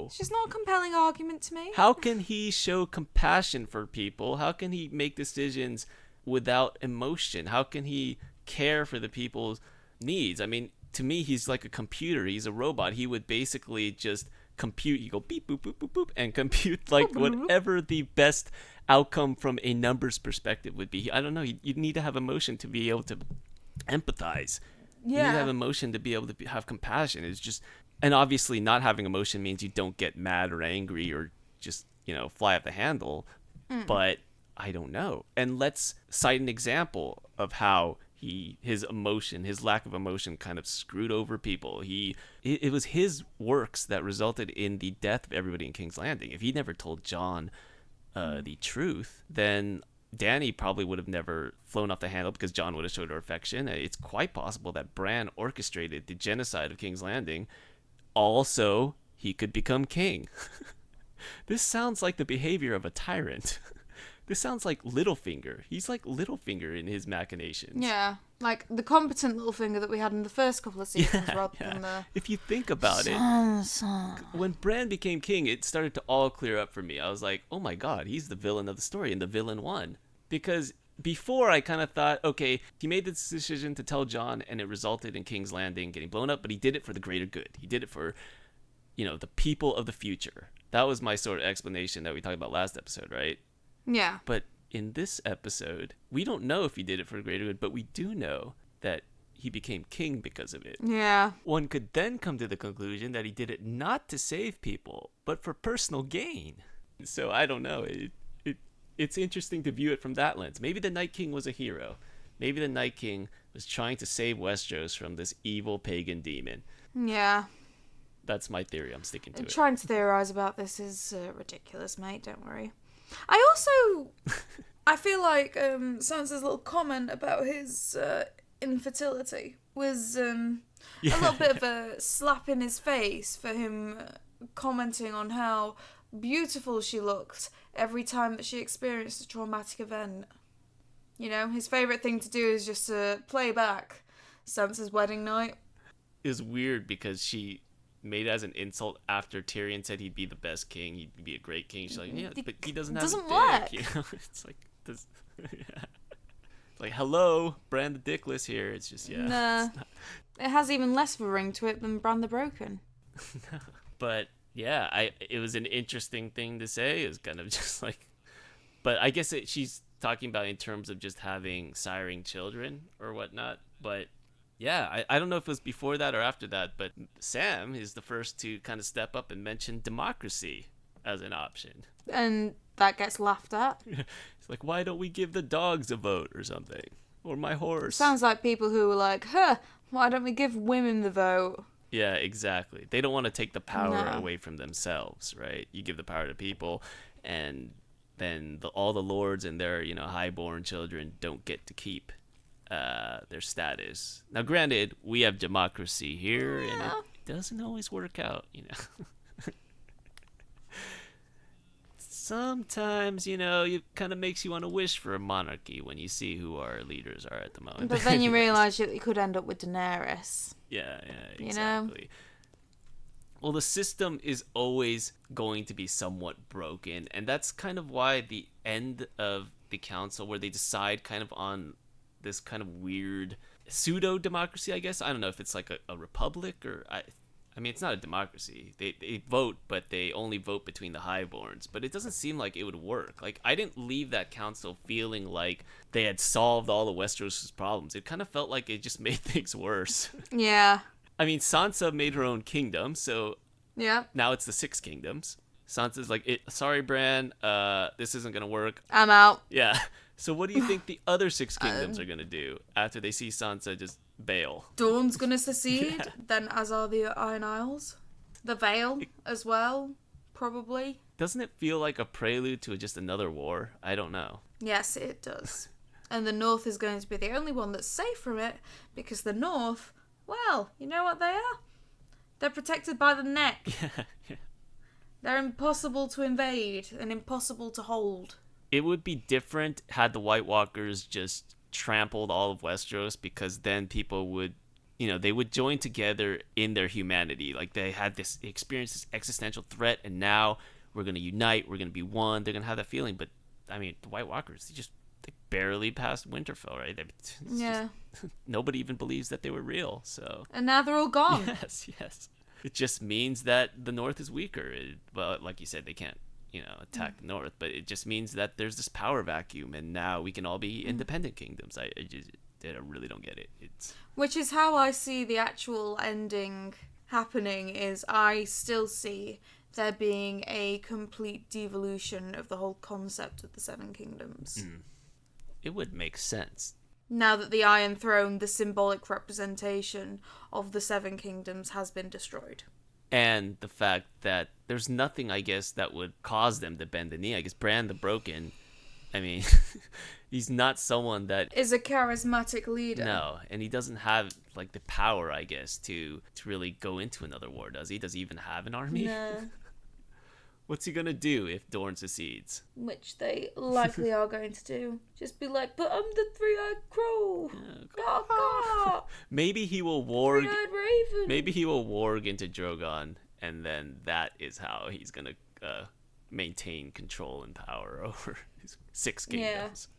It's just not a compelling argument to me. How can he show compassion for people? How can he make decisions without emotion? How can he care for the people's needs? I mean, to me, he's like a computer. He's a robot. He would basically just compute. You go beep, boop, boop, boop, boop, and compute like whatever the best outcome from a numbers perspective would be. I don't know. You need to have emotion to be able to empathize. You need to have emotion to be able to have compassion. It's just, and obviously not having emotion means you don't get mad or angry or just, fly off the handle. But I don't know. And let's cite an example of how his lack of emotion kind of screwed over people. It was his works that resulted in the death of everybody in King's Landing. If he never told Jon the truth, then Dany probably would have never flown off the handle because Jon would have showed her affection. It's quite possible that Bran orchestrated the genocide of King's Landing. Also, he could become king. This sounds like the behavior of a tyrant. This sounds like Littlefinger. He's like Littlefinger in his machinations. Yeah, like the competent Littlefinger that we had in the first couple of seasons rather than the... If you think about it, when Bran became king, it started to all clear up for me. I was like, oh my god, he's the villain of the story, and the villain won. Because before I kind of thought, okay, he made this decision to tell Jon and it resulted in King's Landing getting blown up, but he did it for the greater good. He did it for, the people of the future. That was my sort of explanation that we talked about last episode, right? Yeah. But in this episode, we don't know if he did it for the greater good, but we do know that he became king because of it. Yeah. One could then come to the conclusion that he did it not to save people, but for personal gain. So I don't know. It's interesting to view it from that lens. Maybe the Night King was a hero. Maybe the Night King was trying to save Westeros from this evil pagan demon. Yeah. That's my theory. I'm sticking to it. Trying to theorize about this is ridiculous, mate. Don't worry. I feel like Sansa's little comment about his infertility was a little bit of a slap in his face for him commenting on how beautiful she looked every time that she experienced a traumatic event. His favourite thing to do is just to play back Sansa's wedding night. It's weird because she made it as an insult after Tyrion said he'd be the best king, he'd be a great king. She's like, yeah, but he doesn't have a dick. It's like this. Yeah. It's like, hello, Bran the Dickless here. It's just, yeah. Nah. It has even less of a ring to it than Bran the Broken. But yeah, it was an interesting thing to say. It was kind of just like, but I guess she's talking about in terms of just having siring children or whatnot. But yeah, I don't know if it was before that or after that, but Sam is the first to kind of step up and mention democracy as an option. And that gets laughed at. It's like, why don't we give the dogs a vote or something? Or my horse. Sounds like people who were like, why don't we give women the vote? Yeah, exactly. They don't want to take the power away from themselves, right? You give the power to people, and then all the lords and their, highborn children don't get to keep their status. Now, granted, we have democracy here, and it doesn't always work out, Sometimes, it kind of makes you want to wish for a monarchy when you see who our leaders are at the moment. But then you realise that you could end up with Daenerys. Yeah, exactly. Well, the system is always going to be somewhat broken, and that's kind of why the end of the council, where they decide kind of on this kind of weird pseudo-democracy, I guess. I don't know if it's like a republic or... I mean, it's not a democracy. They vote, but they only vote between the highborns. But it doesn't seem like it would work. Like, I didn't leave that council feeling like they had solved all of Westeros' problems. It kind of felt like it just made things worse. Yeah. I mean, Sansa made her own kingdom, so yeah. Now it's the Six Kingdoms. Sansa's like, sorry, Bran, this isn't going to work. I'm out. Yeah. So what do you think the other Six Kingdoms are going to do after they see Sansa just bail? Dawn's going to secede, then as are the Iron Isles. The Vale as well, probably. Doesn't it feel like a prelude to just another war? I don't know. Yes, it does. And the North is going to be the only one that's safe from it, because the North, well, you know what they are? They're protected by the neck. Yeah. They're impossible to invade and impossible to hold. It would be different had the White Walkers just trampled all of Westeros, because then people would, they would join together in their humanity. Like, they had this experience, this existential threat, and now we're going to unite, we're going to be one. They're going to have that feeling. But, I mean, the White Walkers, they barely passed Winterfell, right? Yeah. Nobody even believes that they were real, so. And now they're all gone. Yes. It just means that the North is weaker. Well, like you said, they can't, attack the North, but it just means that there's this power vacuum, and now we can all be independent kingdoms. I really don't get it. Which is how I see the actual ending happening, is I still see there being a complete devolution of the whole concept of the Seven Kingdoms. It would make sense. Now that the Iron Throne, the symbolic representation of the Seven Kingdoms, has been destroyed. And the fact that there's nothing, I guess, that would cause them to bend the knee. I guess Bran the Broken, I mean, he's not someone that... is a charismatic leader. No, and he doesn't have, like, the power, I guess, to really go into another war, does he? Does he even have an army? No. What's he gonna do if Dorne secedes? Which they likely are going to do. Just be like, but I'm the three-eyed crow. Yeah, maybe he will warg. Three-eyed raven. Maybe he will warg into Drogon, and then that is how he's gonna maintain control and power over his Six Kingdoms.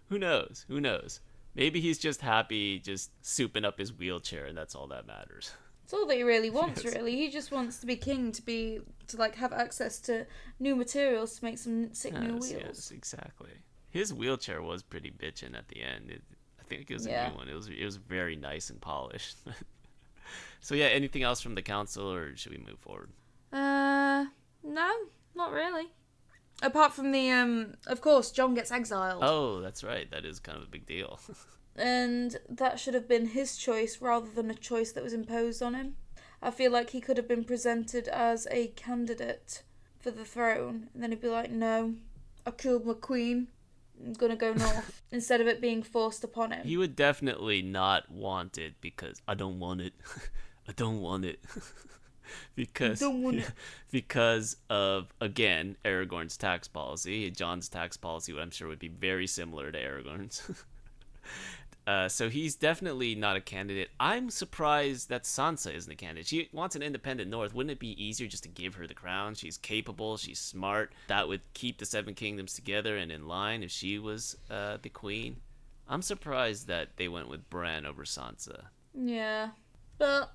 Who knows? Who knows? Maybe he's just happy just souping up his wheelchair, and that's all that matters. It's all that he really wants, really. He just wants to be king, to like have access to new materials to make some sick new wheels. Yes, exactly. His wheelchair was pretty bitchin' at the end. I think it was a new one. It was very nice and polished. So yeah, anything else from the council, or should we move forward? No, not really. Apart from the of course, Jon gets exiled. Oh, that's right. That is kind of a big deal. And that should have been his choice rather than a choice that was imposed on him. I feel like he could have been presented as a candidate for the throne, and then he'd be like, no, I killed my queen, I'm gonna go north, instead of it being forced upon him. He would definitely not want it because I don't want it. I don't want it. Because of, again, Aragorn's tax policy. Jon's tax policy, I'm sure, would be very similar to Aragorn's. So he's definitely not a candidate. I'm surprised that Sansa isn't a candidate. She wants an independent North. Wouldn't it be easier just to give her the crown? She's capable. She's smart. That would keep the Seven Kingdoms together and in line if she was the queen. I'm surprised that they went with Bran over Sansa. Yeah, but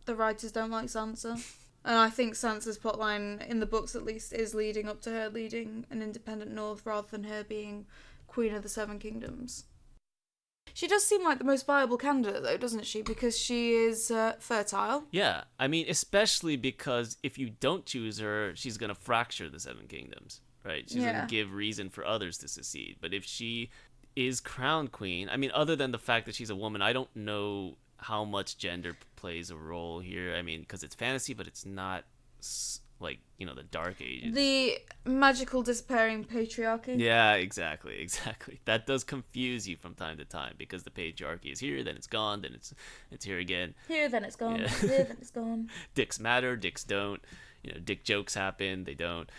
the writers don't like Sansa. And I think Sansa's plotline, in the books at least, is leading up to her leading an independent North rather than her being Queen of the Seven Kingdoms. She does seem like the most viable candidate, though, doesn't she? Because she is fertile. Yeah, I mean, especially because if you don't choose her, she's going to fracture the Seven Kingdoms, right? She's going to give reason for others to secede. But if she is crowned queen, I mean, other than the fact that she's a woman, I don't know how much gender plays a role here. I mean, because it's fantasy, but it's not like, you know, the Dark Ages. The magical disappearing patriarchy. Yeah, exactly. That does confuse you from time to time because the patriarchy is here, then it's gone, then it's here again. Here, then it's gone. Yeah. Here, then it's gone. Dicks matter, dicks don't. You know, dick jokes happen, they don't.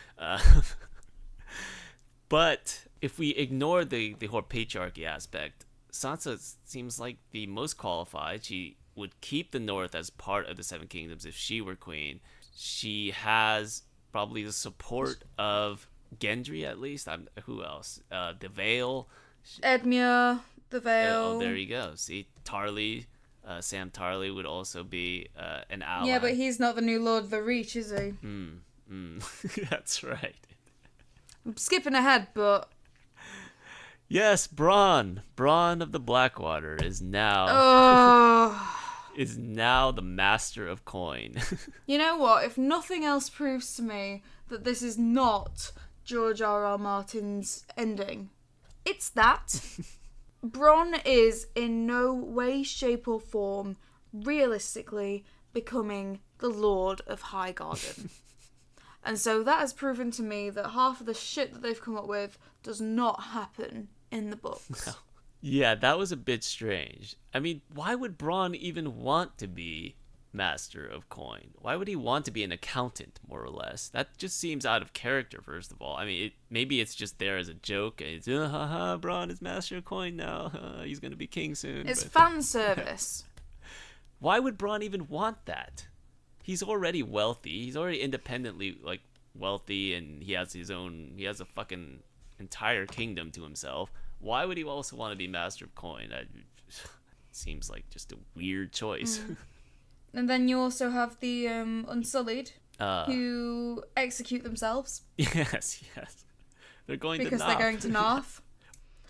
But if we ignore the whole patriarchy aspect, Sansa seems like the most qualified. She would keep the North as part of the Seven Kingdoms if she were queen. She has probably the support of Gendry, at least. Who else? The Vale. Edmure, the Vale. Oh, there you go. See, Tarly, Sam Tarly would also be an ally. Yeah, but he's not the new Lord of the Reach, is he? That's right. I'm skipping ahead, but... Yes, Bronn of the Blackwater is now is now the master of coin. You know what? If nothing else proves to me that this is not George R.R. Martin's ending, it's that. Bronn is in no way, shape or form realistically becoming the Lord of Highgarden. And so that has proven to me that half of the shit that they've come up with does not happen in the books. No. Yeah, that was a bit strange. I mean, why would Bronn even want to be master of coin? Why would he want to be an accountant, more or less? That just seems out of character, first of all. I mean, maybe it's just there as a joke. It's, Bronn is master of coin now. He's going to be king soon. It's fan service. Why would Bronn even want that? He's already wealthy. He's already independently, like, wealthy, and he has a fucking entire kingdom to himself. Why would he also want to be master of coin? That seems like just a weird choice. And then you also have the Unsullied, who execute themselves. Yes. They're going to Narth. Because they're going to Narth,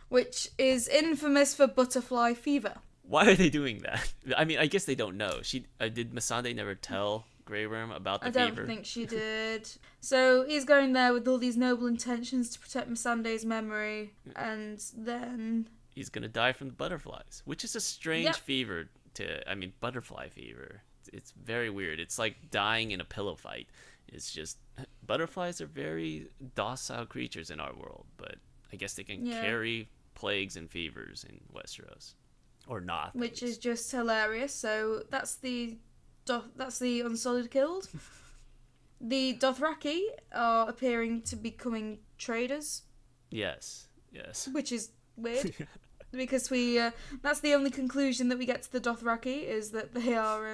which is infamous for butterfly fever. Why are they doing that? I mean, I guess they don't know. Did Missandei never tell Grey Worm about the fever? I don't think she did. So he's going there with all these noble intentions to protect Missandei's memory, and then... He's going to die from the butterflies, which is a strange fever butterfly fever. It's very weird. It's like dying in a pillow fight. It's just... Butterflies are very docile creatures in our world, but I guess they can carry plagues and fevers in Westeros. Or not. Which is just hilarious. So that's the Unsullied killed. The Dothraki are appearing to becoming traders. Yes. Which is weird. Because that's the only conclusion that we get to the Dothraki, is that they are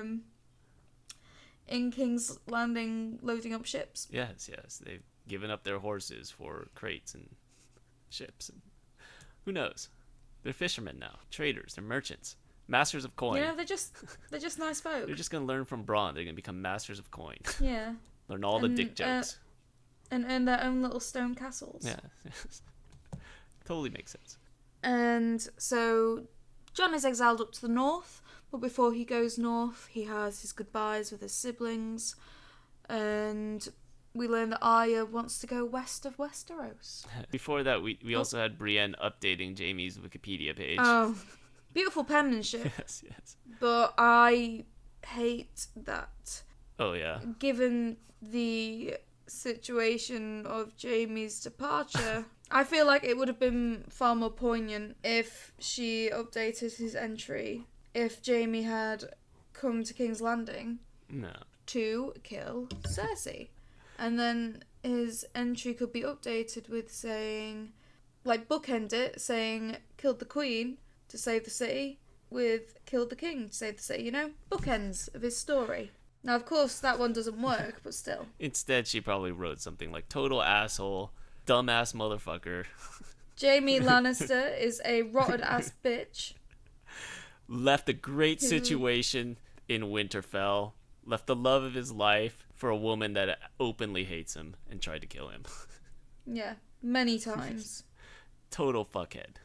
in King's Landing loading up ships. Yes. They've given up their horses for crates and ships. And who knows? They're fishermen now. Traders. They're merchants. Masters of coin. They're just nice folk. They're just going to learn from Bronn. They're going to become masters of coin. Yeah. Learn all the dick jokes. And earn their own little stone castles. Yeah. Totally makes sense. And so Jon is exiled up to the north, but before he goes north, he has his goodbyes with his siblings, and we learn that Arya wants to go west of Westeros. Before that, we also had Brienne updating Jaime's Wikipedia page. Oh, beautiful penmanship. Yes. But I hate that. Oh, yeah. Given the situation of Jaime's departure, I feel like it would have been far more poignant if she updated his entry. If Jaime had come to King's Landing to kill Cersei. And then his entry could be updated with saying, like, bookend it, saying, killed the Queen to save the city, with killed the King to save the city, you know? Bookends of his story. Now, of course, that one doesn't work, but still. Instead, she probably wrote something like, total asshole, dumbass motherfucker. Jaime Lannister is a rotted-ass bitch. Left a great situation in Winterfell. Left the love of his life for a woman that openly hates him and tried to kill him. Yeah, many times. Total fuckhead.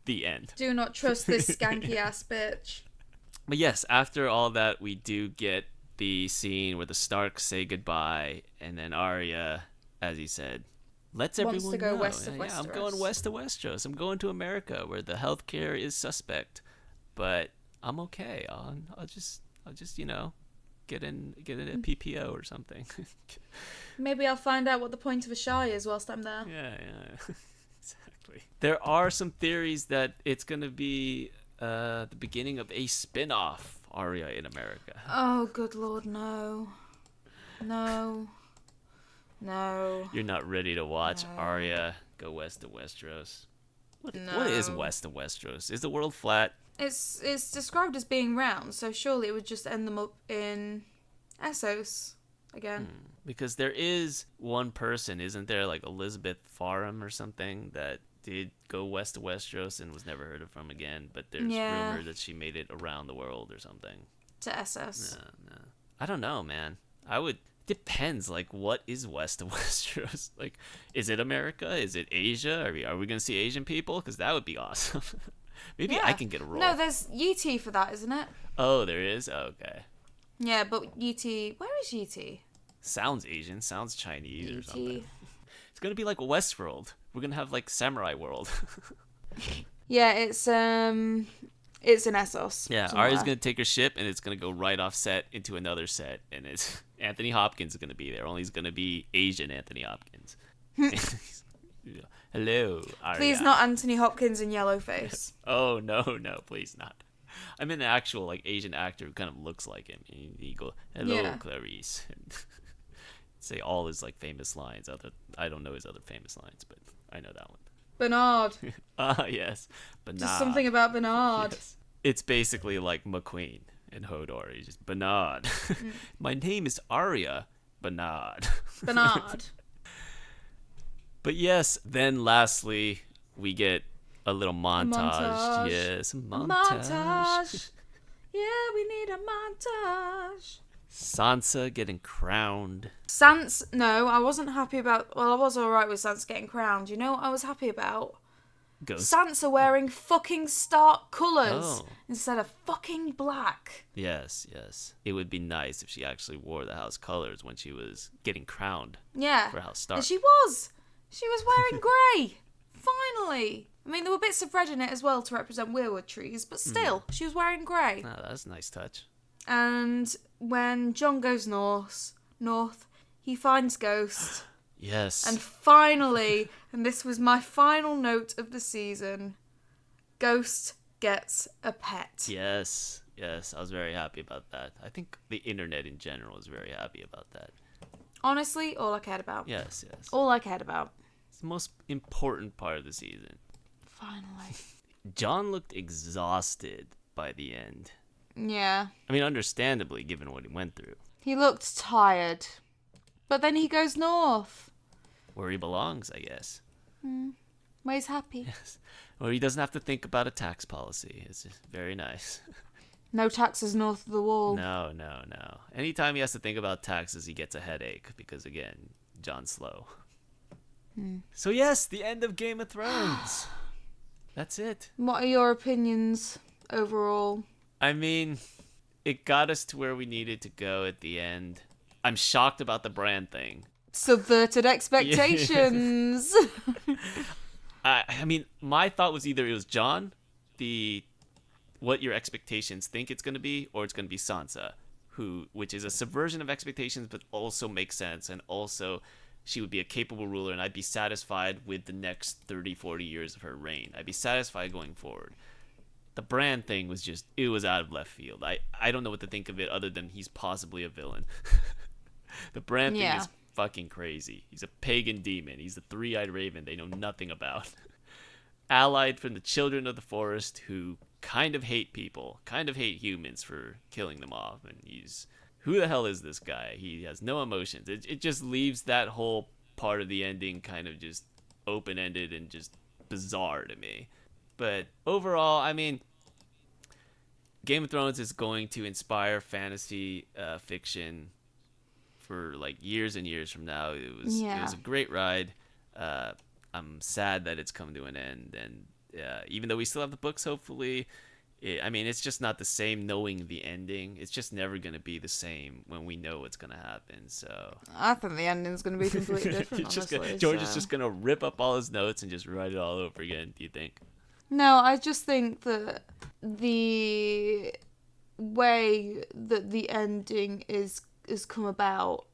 The end. Do not trust this skanky-ass bitch. But yes, after all that, we do get the scene where the Starks say goodbye, and then Arya, as he said, lets everyone wants to go know. west of Westeros. Yeah, I'm going west of Westeros. I'm going to America, where the healthcare is suspect, but I'm okay. I'll just get in a PPO or something. Maybe I'll find out what the point of a shy is whilst I'm there. Yeah, exactly. There are some theories that it's going to be the beginning of a spin-off Arya in America. Oh, good lord, no. No. You're not ready to watch Arya go west of Westeros. What is west of Westeros? Is the world flat? It's described as being round, so surely it would just end them up in Essos again. Because there is one person, isn't there, like Elizabeth Farham or something, that did go west of Westeros and was never heard of from again, but there's rumor that she made it around the world or something. To Essos. No. I don't know, man. Depends, like, what is west of Westeros? Like, is it America? Is it Asia? Are we going to see Asian people? Because that would be awesome. Maybe I can get a role. No, there's UT for that, isn't it? Oh, there is? Oh, okay. Yeah, but UT... Where is UT? Sounds Asian. Sounds Chinese or something. It's going to be like Westworld. We're going to have, like, Samurai World. Yeah, it's in Essos. Yeah, Arya's going to take her ship, and it's going to go right off set into another set, and it's Anthony Hopkins is going to be there, only he's going to be Asian Anthony Hopkins. Hello, Arya. Please not Anthony Hopkins in yellowface. Oh, no, please not. I mean an actual, like, Asian actor who kind of looks like him. And he go, hello, Clarice. And say all his, like, famous lines. I don't know his other famous lines, but I know that one. Bernard. Yes. Bernard. Just something about Bernard. Yes. It's basically like McQueen in Hodor. He's just, Bernard. My name is Arya Bernard. Bernard. But yes, then lastly, we get a little montage. Yes, a montage. Yeah, we need a montage. Sansa getting crowned. No, I wasn't happy about... Well, I was alright with Sansa getting crowned. You know what I was happy about? Ghost. Sansa wearing fucking stark colours instead of fucking black. Yes. It would be nice if she actually wore the house colors when she was getting crowned. Yeah. For House Stark. And she was wearing grey. Finally. I mean, there were bits of red in it as well to represent weirwood trees, but still, she was wearing grey. Oh, that's a nice touch. And when Jon goes north, he finds Ghost. Yes. And finally, and this was my final note of the season, Ghost gets a pet. Yes, I was very happy about that. I think the internet in general is very happy about that. Honestly, all I cared about. Yes. All I cared about. It's the most important part of the season. Finally. Jon looked exhausted by the end. Yeah. I mean, understandably, given what he went through. He looked tired. But then he goes north. Where he belongs, I guess. Where he's happy. Yes. Or he doesn't have to think about a tax policy. It's just very nice. No taxes north of the wall. No. Anytime he has to think about taxes, he gets a headache because, again, Jon Snow. So yes, the end of Game of Thrones. That's it. What are your opinions overall? I mean, it got us to where we needed to go at the end. I'm shocked about the Bran thing. Subverted expectations. I mean, my thought was either it was Jon, what your expectations think it's going to be, or it's going to be Sansa, which is a subversion of expectations, but also makes sense, and also she would be a capable ruler, and I'd be satisfied with the next 30, 40 years of her reign. I'd be satisfied going forward. The Bran thing was it was out of left field. I don't know what to think of it other than he's possibly a villain. The Bran thing is fucking crazy. He's a pagan demon. He's the three-eyed raven they know nothing about. Allied from the children of the forest who kind of hate people, kind of hate humans for killing them off. And who the hell is this guy? He has no emotions. It just leaves that whole part of the ending kind of just open-ended and just bizarre to me. But overall, I mean, Game of Thrones is going to inspire fantasy fiction for like years and years from now. It was a great ride. I'm sad that it's come to an end, and even though we still have the books, hopefully, it's just not the same knowing the ending. It's just never going to be the same when we know what's going to happen. So I think the ending's going to be completely different. George is just going to rip up all his notes and just write it all over again. Do you think? No, I just think that the way that the ending is come about,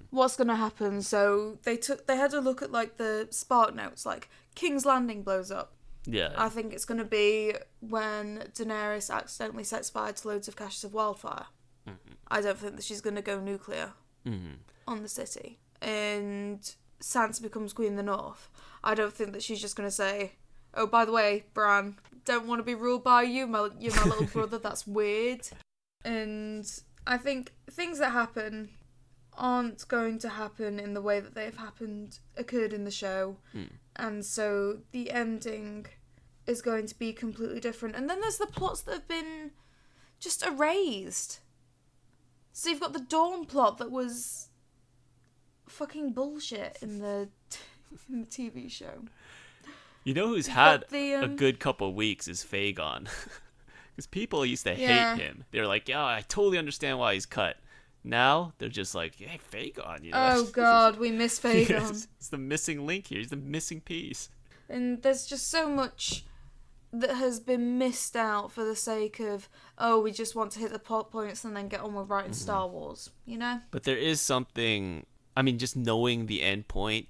what's going to happen. So they had a look at like the spark notes, like King's Landing blows up. Yeah. I think it's going to be when Daenerys accidentally sets fire to loads of caches of wildfire. I don't think that she's going to go nuclear on the city. And Sansa becomes Queen of the North. I don't think that she's just going to say, oh, by the way, Bran, don't want to be ruled by you. You're my little brother. That's weird. And I think things that happen aren't going to happen in the way that they've occurred in the show. And so the ending is going to be completely different. And then there's the plots that have been just erased. So you've got the Dawn plot that was fucking bullshit in the TV show. You know who's had a good couple weeks is Fagon. Because people used to hate him. They're like, yeah, I totally understand why he's cut. Now, they're just like, hey, Fagon, you know. Oh, God, we miss Fagon. Yes, it's the missing link here. He's the missing piece. And there's just so much that has been missed out for the sake of, oh, we just want to hit the plot points and then get on with writing Star Wars, you know? But there is something, just knowing the end point,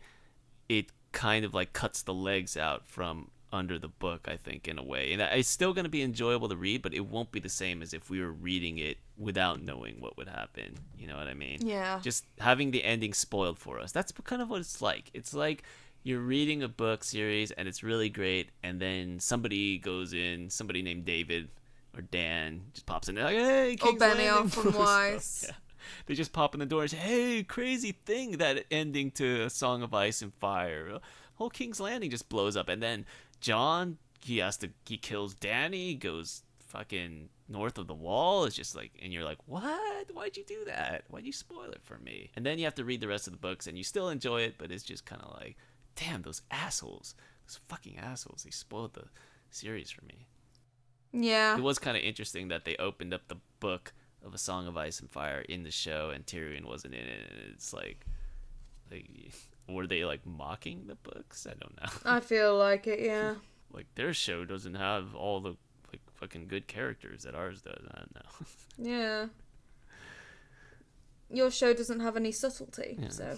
it kind of like cuts the legs out from under the book, I think, in a way. And it's still going to be enjoyable to read, but it won't be the same as if we were reading it without knowing what would happen. You know what I mean? Yeah. Just having the ending spoiled for us. That's kind of what it's like. It's like you're reading a book series and it's really great, and then somebody named David or Dan just pops in there like, hey, King's Landing from Wise. Yeah. They just pop in the door and say, hey, crazy thing, that ending to A Song of Ice and Fire. Whole King's Landing just blows up, and then John, he kills Dany, goes fucking north of the wall. It's just like, and you're like, what? Why'd you do that? Why'd you spoil it for me? And then you have to read the rest of the books, and you still enjoy it, but it's just kind of like, damn, those assholes, those fucking assholes, they spoiled the series for me. Yeah. It was kind of interesting that they opened up the book of A Song of Ice and Fire in the show, and Tyrion wasn't in it, and it's like were they like mocking the books? I don't know. I feel like it, yeah. Like their show doesn't have all the like fucking good characters that ours does. I don't know. Yeah. Your show doesn't have any subtlety, so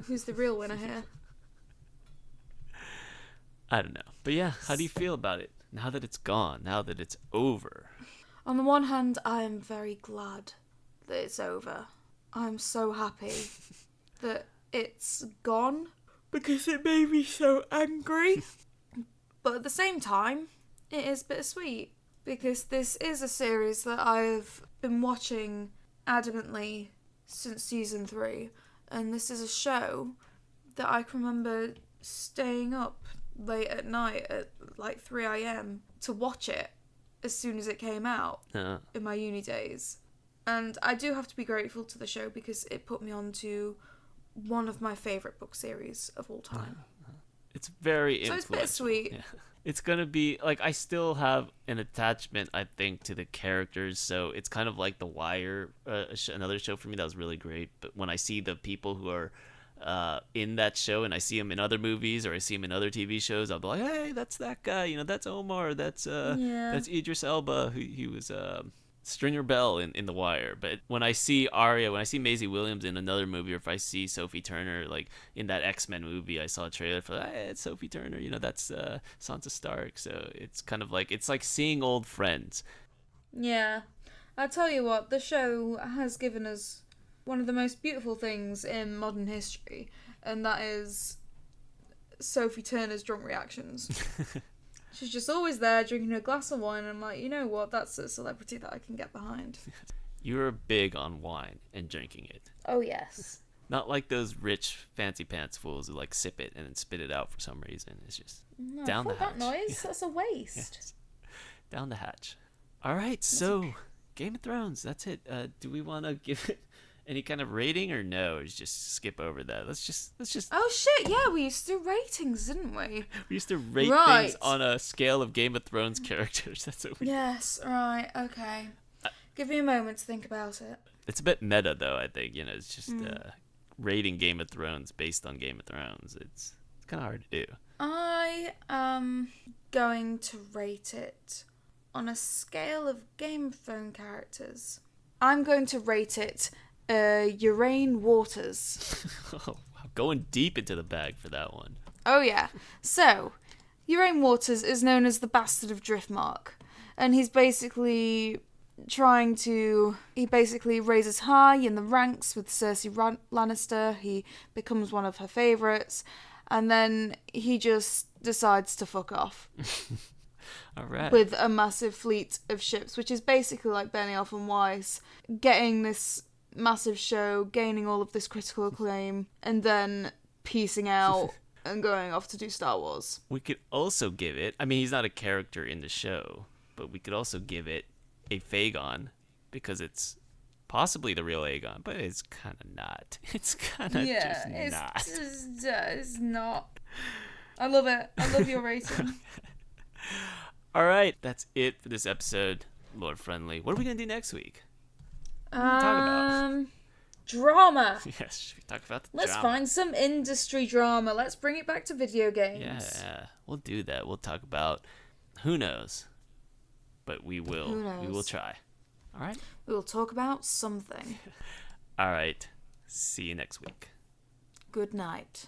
who's the real winner here? I don't know, but yeah, how do you feel about it now that it's gone? Now that it's over? On the one hand, I am very glad that it's over. I'm so happy that it's gone because it made me so angry. But at the same time, it is bittersweet because this is a series that I've been watching adamantly since season 3, and this is a show that I can remember staying up late at night at like 3 a.m. to watch it as soon as it came out in my uni days. And I do have to be grateful to the show because it put me on to one of my favourite book series of all time. It's very influential. So it's bittersweet. Yeah. It's going to be, like, I still have an attachment, I think, to the characters. So it's kind of like The Wire, another show for me that was really great. But when I see the people who are in that show and I see them in other movies or I see them in other TV shows, I'll be like, hey, that's that guy. You know, that's Omar. That's Idris Elba. He was Stringer Bell in The Wire. But when I see Arya, when I see Maisie Williams in another movie, or if I see Sophie Turner, like in that X-Men movie, I saw a trailer for, hey, it's Sophie Turner, you know, that's Sansa Stark. So it's kind of like, it's like seeing old friends. Yeah. I'll tell you what, the show has given us one of the most beautiful things in modern history, and that is Sophie Turner's drunk reactions. She's just always there drinking a glass of wine, and I'm like, you know what, that's a celebrity that I can get behind. You're big on wine and drinking it. Oh, yes. Not like those rich fancy pants fools who like sip it and then spit it out for some reason. It's just down the hatch. That noise, that's a waste. Yes. Down the hatch. All right, so Game of Thrones, that's it. Do we want to give it any kind of rating or no? Or just skip over that? Let's just. Oh shit! Yeah, we used to do ratings, didn't we? We used to rate things on a scale of Game of Thrones characters. That's what we. Yes. Right. Okay. Give me a moment to think about it. It's a bit meta, though. I think it's just rating Game of Thrones based on Game of Thrones. It's kind of hard to do. I am going to rate it on a scale of Game of Thrones characters. I'm going to rate it Uraine Waters. Oh, going deep into the bag for that one. Oh yeah. So, Uraine Waters is known as the Bastard of Driftmark, and he's basically he basically raises high in the ranks with Cersei Lannister. He becomes one of her favourites, and then he just decides to fuck off. All right. With a massive fleet of ships, which is basically like Benioff and Weiss getting this massive show, gaining all of this critical acclaim, and then piecing out and going off to do Star Wars. We could also give it, I mean, he's not a character in the show, but we could also give it a Phagon, because it's possibly the real Aegon, but it's kind of not. It's kind of just not. It's not. I love it. I love your rating. All right, that's it for this episode, Lord Friendly. What are we going to do next week? What are we talk about? Drama. Yes, should we talk about the Let's drama? find some industry drama. Let's bring it back to video games. Yeah, we'll do that. We'll talk about who knows, but we will. Who knows? We will try. All right? We will talk about something. All right. See you next week. Good night.